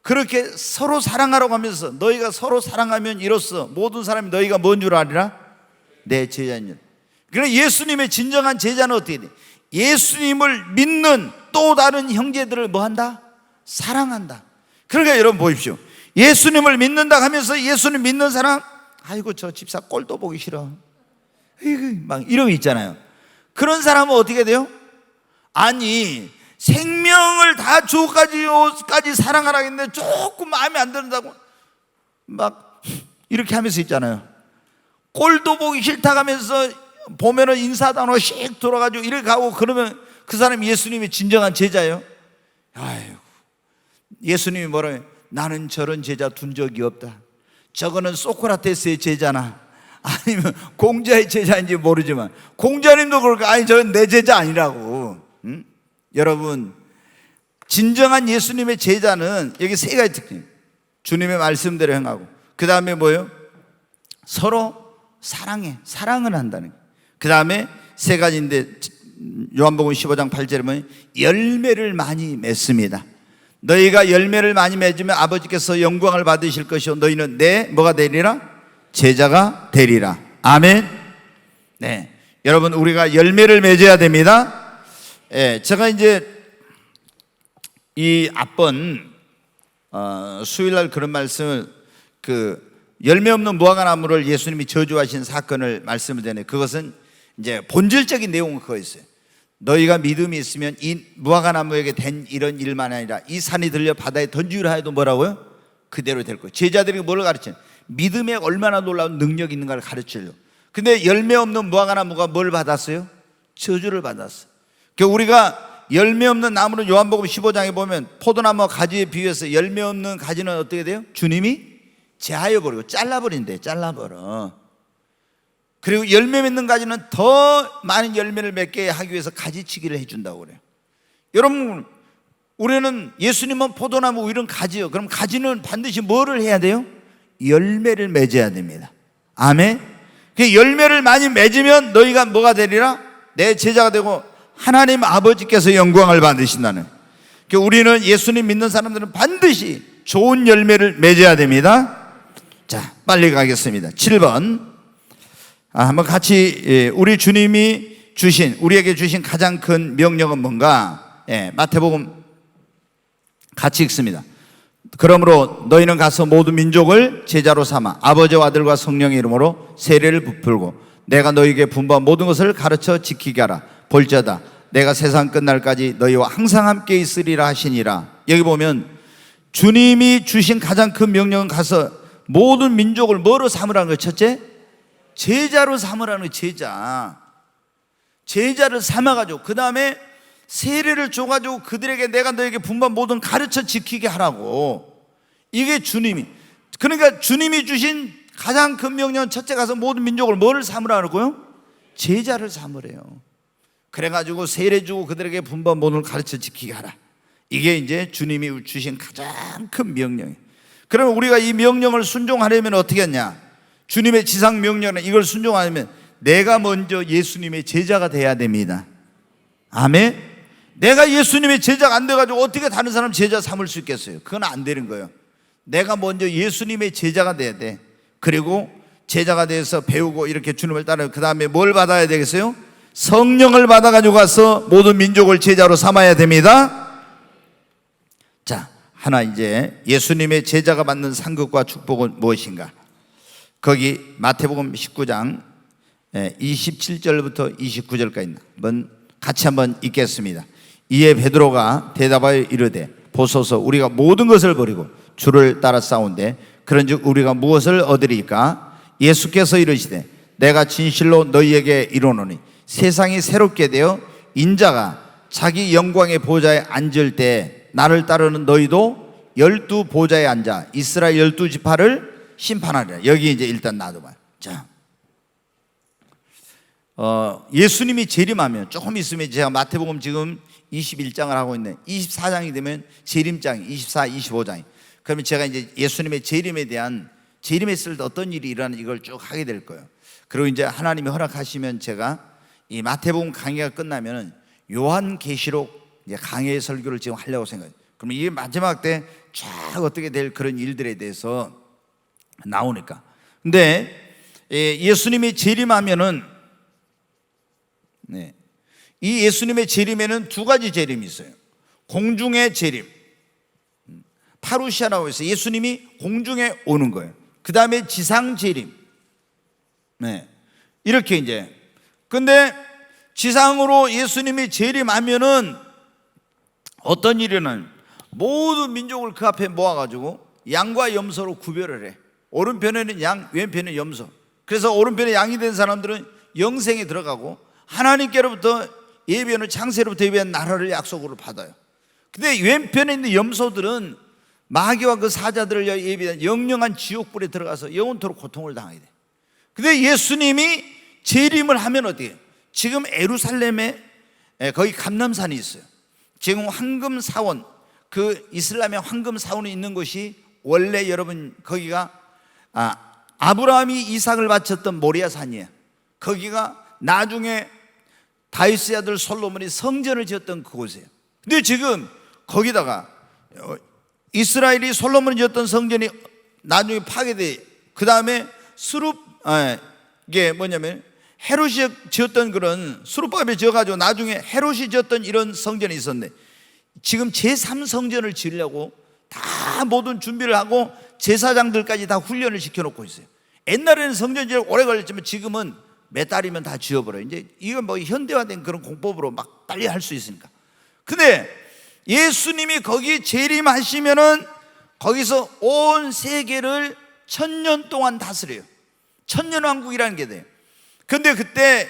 그렇게 서로 사랑하라고 하면서, 너희가 서로 사랑하면 이로써 모든 사람이 너희가 뭔 줄 아리라? 내 제자인. 그러니까 예수님의 진정한 제자는 어떻게 돼? 예수님을 믿는 또 다른 형제들을 뭐 한다? 사랑한다. 그러니까 여러분 보십시오, 예수님을 믿는다 하면서 예수님 믿는 사람, 아이고 저 집사 꼴도 보기 싫어, 막 이런 거 있잖아요. 그런 사람은 어떻게 돼요? 아니, 생명을 다 주까지 사랑하라 했는데 조금 마음에 안 든다고 막 이렇게 하면서 있잖아요. 꼴도 보기 싫다 하면서 보면은 인사단어 씩 돌아가지고 이렇게 가고, 그러면 그 사람이 예수님의 진정한 제자예요? 아유, 예수님이 뭐라 해요? 나는 저런 제자 둔 적이 없다. 저거는 소크라테스의 제자나 아니면 공자의 제자인지 모르지만, 공자님도 그럴까? 아니 저건 내 제자 아니라고. 응? 여러분, 진정한 예수님의 제자는 여기 세 가지 특징. 주님의 말씀대로 행하고, 그 다음에 뭐예요? 서로 사랑해, 사랑을 한다는 거예요. 그 다음에 세 가지인데, 요한복음 15장 8절에 보면 열매를 많이 맺습니다. 너희가 열매를 많이 맺으면 아버지께서 영광을 받으실 것이요 너희는 내 뭐가 되리라? 제자가 되리라. 아멘. 네, 여러분, 우리가 열매를 맺어야 됩니다. 제가 이제 이 앞번 수요일날 그런 말씀을, 그 열매 없는 무화과나무를 예수님이 저주하신 사건을 말씀을 드렸는데, 그것은 이제 본질적인 내용은 그거였어요. 너희가 믿음이 있으면 이 무화과나무에게 된 이런 일만 아니라 이 산이 들려 바다에 던지라 해도 뭐라고요? 그대로 될 거예요. 제자들이 뭘 가르쳐요? 믿음에 얼마나 놀라운 능력이 있는가를 가르치려고. 근데 열매 없는 무화과나무가 뭘 받았어요? 저주를 받았어요. 그러니까 우리가 열매 없는 나무는 요한복음 15장에 보면 포도나무 가지에 비유해서 열매 없는 가지는 어떻게 돼요? 주님이 제하여 버리고 잘라버린대. 잘라버려. 그리고 열매 맺는 가지는 더 많은 열매를 맺게 하기 위해서 가지치기를 해준다고 그래요. 여러분, 우리는 예수님은 포도나무 이런 가지요. 그럼 가지는 반드시 뭐를 해야 돼요? 열매를 맺어야 됩니다. 아멘. 그 열매를 많이 맺으면 너희가 뭐가 되리라? 내 제자가 되고 하나님 아버지께서 영광을 받으신다는. 그러니까 우리는 예수님 믿는 사람들은 반드시 좋은 열매를 맺어야 됩니다. 자, 빨리 가겠습니다. 7번. 한번 같이, 우리 주님이 주신, 우리에게 주신 가장 큰 명령은 뭔가? 마태복음 같이 읽습니다. 그러므로 너희는 가서 모든 민족을 제자로 삼아 아버지와 아들과 성령의 이름으로 세례를 베풀고 내가 너희에게 분부한 모든 것을 가르쳐 지키게 하라. 볼지어다 내가 세상 끝날까지 너희와 항상 함께 있으리라 하시니라. 여기 보면 주님이 주신 가장 큰 명령은 가서 모든 민족을 뭐로 삼으라는 거예요? 첫째, 제자로 삼으라는 거예요. 제자를 삼아가지고 그 다음에 세례를 줘가지고 그들에게 내가 너에게 분부한 모든 가르쳐 지키게 하라고. 이게 주님이, 그러니까 주님이 주신 가장 큰 명령은 첫째, 가서 모든 민족을 뭐를 삼으라고요? 제자를 삼으래요. 그래가지고 세례 주고 그들에게 분부한 모든 가르쳐 지키게 하라. 이게 이제 주님이 주신 가장 큰 명령이에요. 그러면 우리가 이 명령을 순종하려면 어떻게 했냐? 주님의 지상 명령은 이걸 순종하려면 내가 먼저 예수님의 제자가 돼야 됩니다. 아멘. 내가 예수님의 제자가 안 돼가지고 어떻게 다른 사람 제자 삼을 수 있겠어요? 그건 안 되는 거예요. 내가 먼저 예수님의 제자가 돼야 돼. 그리고 제자가 돼서 배우고 이렇게 주님을 따르고 그 다음에 뭘 받아야 되겠어요? 성령을 받아가지고 가서 모든 민족을 제자로 삼아야 됩니다. 자, 하나 이제 예수님의 제자가 받는 상급과 축복은 무엇인가? 거기 마태복음 19장 27절부터 29절까지 같이 한번 읽겠습니다. 이에 베드로가 대답하여 이르되 보소서 우리가 모든 것을 버리고 주를 따라 싸운데 그런즉 우리가 무엇을 얻으리까? 예수께서 이르시되 내가 진실로 너희에게 이르노니 세상이 새롭게 되어 인자가 자기 영광의 보좌에 앉을 때 나를 따르는 너희도 12보좌에 앉아 이스라엘 12지파를 심판하리라. 여기 이제 일단 놔둬봐요. 자, 예수님이 재림하면 조금 있으면 제가 마태복음 지금 21장을 하고 있는데 24장이 되면 재림장이 24, 25장이. 그러면 제가 이제 예수님의 재림에 대한 재림했을 때 어떤 일이 일어나는 이걸 쭉 하게 될 거예요. 그리고 이제 하나님이 허락하시면 제가 이 마태복음 강의가 끝나면은 요한계시록 이제 강해 설교를 지금 하려고 생각해요. 그러면 이게 마지막 때 쫙 어떻게 될 그런 일들에 대해서 나오니까. 근데 예수님이 재림하면은 이 예수님의 재림에는 두 가지 재림이 있어요. 공중의 재림, 파루시아라고 해서 예수님이 공중에 오는 거예요. 그 다음에 지상 재림. 이렇게 이제. 근데 지상으로 예수님이 재림하면은 어떤 일이는 모든 민족을 그 앞에 모아가지고 양과 염소로 구별을 해. 오른편에는 양, 왼편에는 염소. 그래서 오른편에 양이 된 사람들은 영생에 들어가고 하나님께로부터 예비하는 창세로부터 예비한 나라를 약속으로 받아요. 근데 왼편에 있는 염소들은 마귀와 그 사자들을 예비한 영영한 지옥불에 들어가서 영원토록 고통을 당하게 돼. 근데 예수님이 재림을 하면 어떻게 해요? 지금 에루살렘에 거기 감람산이 있어요. 지금 황금사원, 그 이슬람의 황금사원이 있는 곳이 원래 여러분 거기가 아브라함이 이삭을 바쳤던 모리아산이에요. 거기가 나중에 다윗의 아들 솔로몬이 성전을 지었던 그곳이에요. 근데 지금 거기다가 이스라엘이 솔로몬이 지었던 성전이 나중에 파괴돼. 그 다음에 이게 뭐냐면 헤롯이 지었던 그런 수르바벨이 지어가지고 나중에 헤롯이 지었던 이런 성전이 있었는데 지금 제3성전을 지으려고 다 모든 준비를 하고 제사장들까지 다 훈련을 시켜놓고 있어요. 옛날에는 성전 지을 오래 걸렸지만 지금은 몇 달이면 다 지어버려요. 이제 이건 뭐 현대화된 그런 공법으로 막 빨리 할 수 있으니까. 근데 예수님이 거기 재림하시면은 거기서 온 세계를 1000년 동안 다스려요. 천년왕국이라는 게 돼요. 근데 그때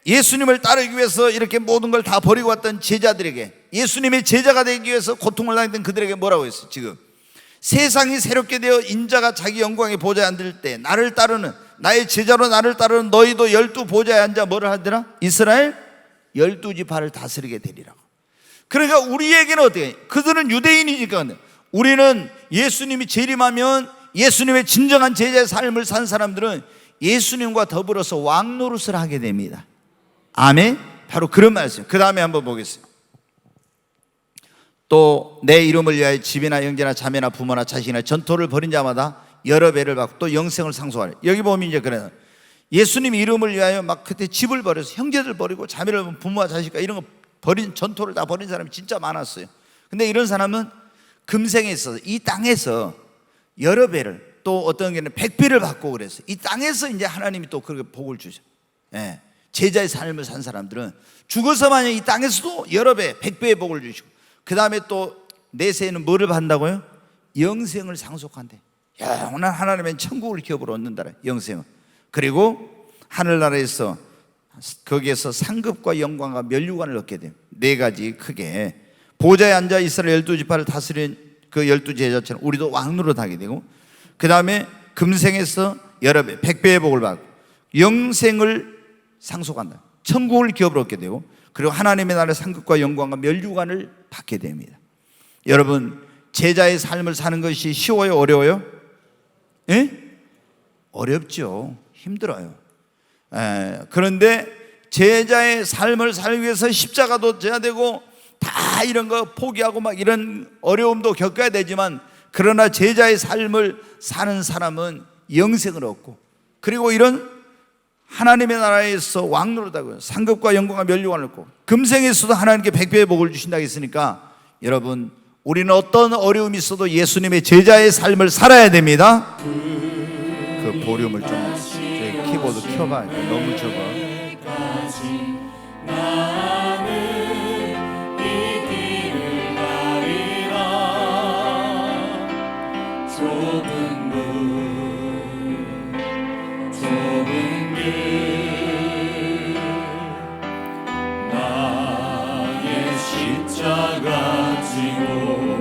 예수님을 따르기 위해서 이렇게 모든 걸 다 버리고 왔던 제자들에게, 예수님의 제자가 되기 위해서 고통을 당했던 그들에게 뭐라고 했어요? 지금 세상이 새롭게 되어 인자가 자기 영광의 보좌에 앉을 때 나를 따르는, 나의 제자로 나를 따르는 너희도 12보좌에 앉아 뭐를 하더라? 이스라엘 12지파를 다스리게 되리라고. 그러니까 우리에게는 어떻게 해? 그들은 유대인이니까 우리는 예수님이 재림하면 예수님의 진정한 제자의 삶을 산 사람들은 예수님과 더불어서 왕노릇을 하게 됩니다. 아멘. 바로 그런 말씀. 그 다음에 한번 보겠습니다. 또 내 이름을 위하여 집이나 형제나 자매나 부모나 자식이나 전토를 벌인 자마다 여러 배를 받고 또 영생을 상속하래. 여기 보면 이제 그래, 예수님 이름을 위하여 막 그때 집을 버려서 형제들 버리고 자매를 부모와 자식과 이런 거 버린, 전토를 다 버린 사람이 진짜 많았어요. 근데 이런 사람은 금생에 있어서 이 땅에서 여러 배를, 또 어떤 게는 100배를 받고 그랬어요. 이 땅에서 이제 하나님이 또 그렇게 복을 주죠. 제자의 삶을 산 사람들은 죽어서 만약 이 땅에서도 여러 배, 100배의 복을 주시고, 그 다음에 또 내세에는 뭐를 받는다고요? 영생을 상속한대. 영원한 하나님의 천국을 기업으로 얻는다. 영생을. 그리고 하늘나라에서 거기에서 상급과 영광과 면류관을 얻게 돼요. 네 가지 크게 보좌에 앉아 이스라엘 12지파를 다스린 그 12제자처럼 우리도 왕노릇 하게 되고, 그 다음에 금생에서 여러 배, 100배의 복을 받고 영생을 상속한다. 천국을 기업으로 얻게 되고, 그리고 하나님의 나라의 상급과 영광과 면류관을 받게 됩니다. 여러분, 제자의 삶을 사는 것이 쉬워요? 어려워요? 어렵죠. 힘들어요. 그런데 제자의 삶을 살기 위해서 십자가도 져야 되고 다 이런 거 포기하고 막 이런 어려움도 겪어야 되지만, 그러나 제자의 삶을 사는 사람은 영생을 얻고, 그리고 이런 하나님의 나라에서 왕노릇하고 상급과 영광과 면류관을 얻고 금생에서도 하나님께 100배의 복을 주신다고 했으니까, 여러분, 우리는 어떤 어려움이 있어도 예수님의 제자의 삶을 살아야 됩니다. 그 볼륨을 좀, 제 키보드 켜봐. 너무 적어. 십자가 지고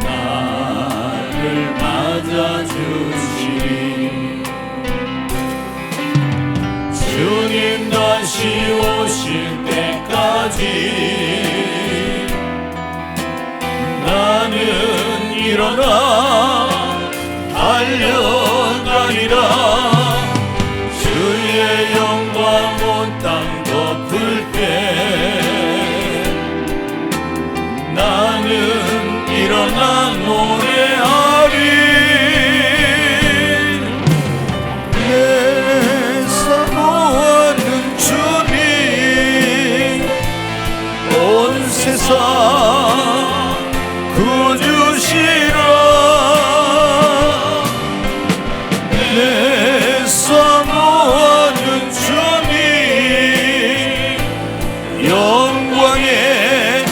나를 맞아주시니 주님 다시 오실 때까지 나는 일어나 달려가리라. 주의 영광 온 땅 덮을 때 나는 일어나 노래하리. 내 사모하는 주님 온 세상 구주시라. 내 사모하는 주님 영광의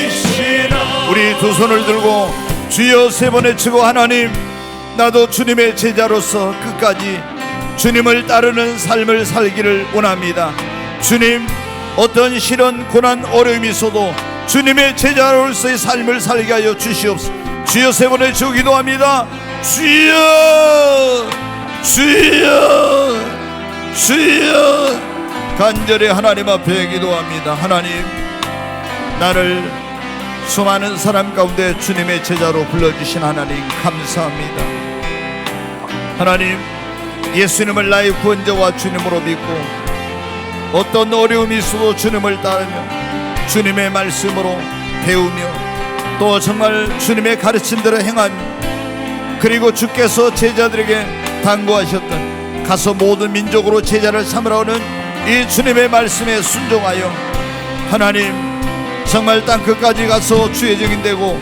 왕이시라. 우리 두 손을 들고 주여 세 번 외치고, 하나님, 나도 주님의 제자로서 끝까지 주님을 따르는 삶을 살기를 원합니다. 주님, 어떤 시련, 고난, 어려움이 있어도 주님의 제자로서의 삶을 살게 하여 주시옵소서. 주여 세 번 외치고 기도합니다. 주여, 주여, 주여. 간절히 하나님 앞에 기도합니다. 하나님, 나를 수많은 사람 가운데 주님의 제자로 불러주신 하나님 감사합니다. 하나님, 예수님을 나의 구원자와 주님으로 믿고 어떤 어려움이 있어도 주님을 따르며 주님의 말씀으로 배우며 또 정말 주님의 가르침대로 행하며, 그리고 주께서 제자들에게 당부하셨던 가서 모든 민족으로 제자를 삼으라는 이 주님의 말씀에 순종하여 하나님 정말 땅끝까지 가서 주의 증인되고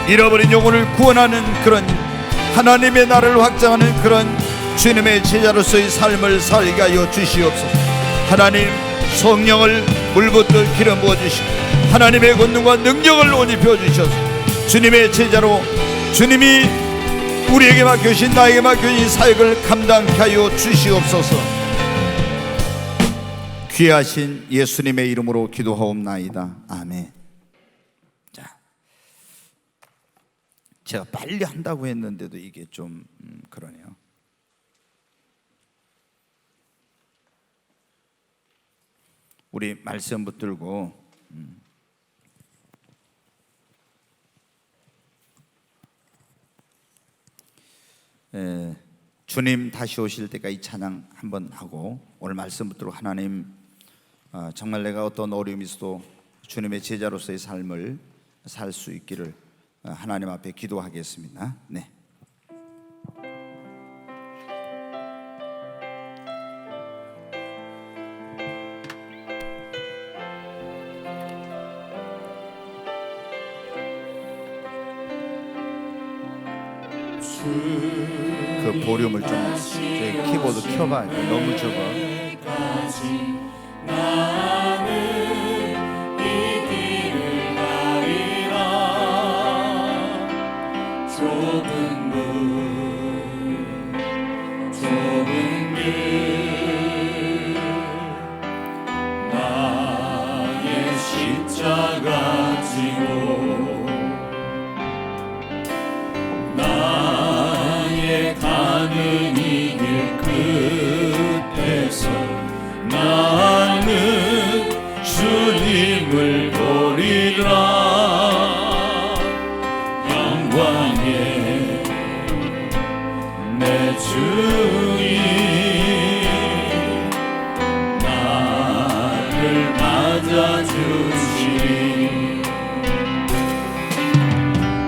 잃어버린 영혼을 구원하는 그런 하나님의 나라를 확장하는 그런 주님의 제자로서의 삶을 살게 하여 주시옵소서. 하나님, 성령을 물붓듯 기름 부어주시고 하나님의 권능과 능력을 옷 입혀주셔서 주님의 제자로 주님이 우리에게 맡겨주신, 나에게 맡겨주신 사역을 감당케 하여 주시옵소서. 귀하신 예수님의 이름으로 기도하옵나이다. 아멘. 자, 제가 빨리 한다고 했는데도 이게 좀 그러네요. 우리 말씀 붙들고 주님 다시 오실 때까지 찬양 한번 하고, 오늘 말씀 붙들고 하나님, 정말 내가 어떤 어려움이 있어도 주님의 제자로서의 삶을 살 수 있기를 하나님 앞에 기도하겠습니다. 네. 그 볼륨을 좀 키보드 켜봐야 돼. 너무 적어. 나는 이 길을 가리라. 좁은 문 좁은 길 나의 십자가 지고 가는 이 길 끝에서 나는 주님을 보리라. 영광의 내 주님 나를 맞아주시니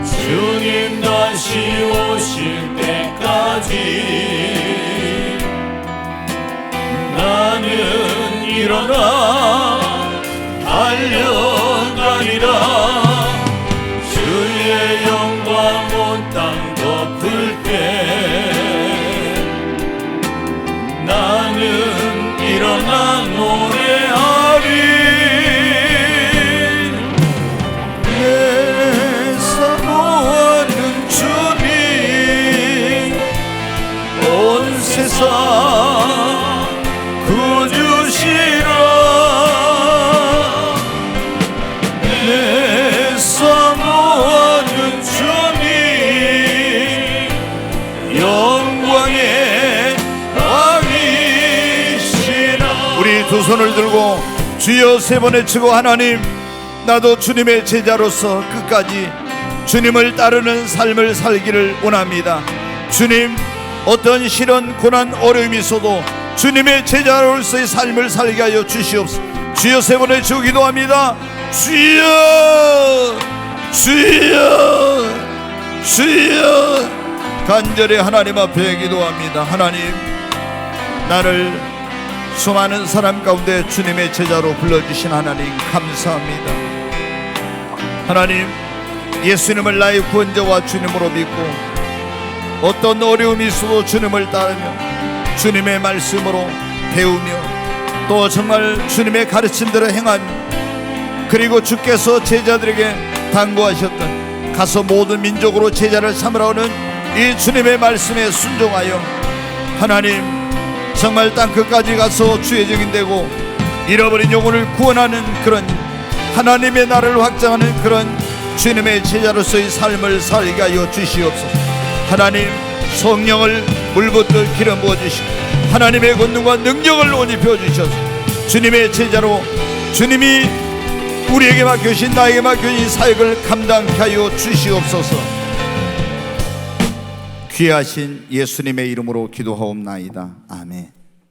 주님 다시 오실 때까지 나는 일어나 달려가리라. 주의 영광 온 땅 덮을 때 나는 일어나 노래하리. 내 사모하는 주님 온 세상 구주시라. 손을 들고 주여 세 번 외치고, 하나님, 나도 주님의 제자로서 끝까지 주님을 따르는 삶을 살기를 원합니다. 주님, 어떤 시련, 고난, 어려움이 있어도 주님의 제자로서의 삶을 살게 하여 주시옵소서. 주여 세 번 외치고 기도합니다. 주여, 주여, 주여. 간절히 하나님 앞에 기도합니다. 하나님, 나를 수많은 사람 가운데 주님의 제자로 불러주신 하나님 감사합니다. 하나님, 예수님을 나의 구원자와 주님으로 믿고 어떤 어려움이 있어도 주님을 따르며 주님의 말씀으로 배우며 또 정말 주님의 가르침대로 행하며, 그리고 주께서 제자들에게 당부하셨던 가서 모든 민족으로 제자를 삼으라는 이 주님의 말씀에 순종하여 하나님 정말 땅끝까지 가서 주의 증인되고 잃어버린 영혼을 구원하는 그런 하나님의 나라를 확장하는 그런 주님의 제자로서의 삶을 살게 하여 주시옵소서. 하나님, 성령을 물붓듯 기름 부어주시고 하나님의 권능과 능력을 옷 입혀주셔서 주님의 제자로 주님이 우리에게 맡겨주신, 나에게 맡겨주신 사역을 감당케 하여 주시옵소서. 귀하신 예수님의 이름으로 기도하옵나이다. 아멘.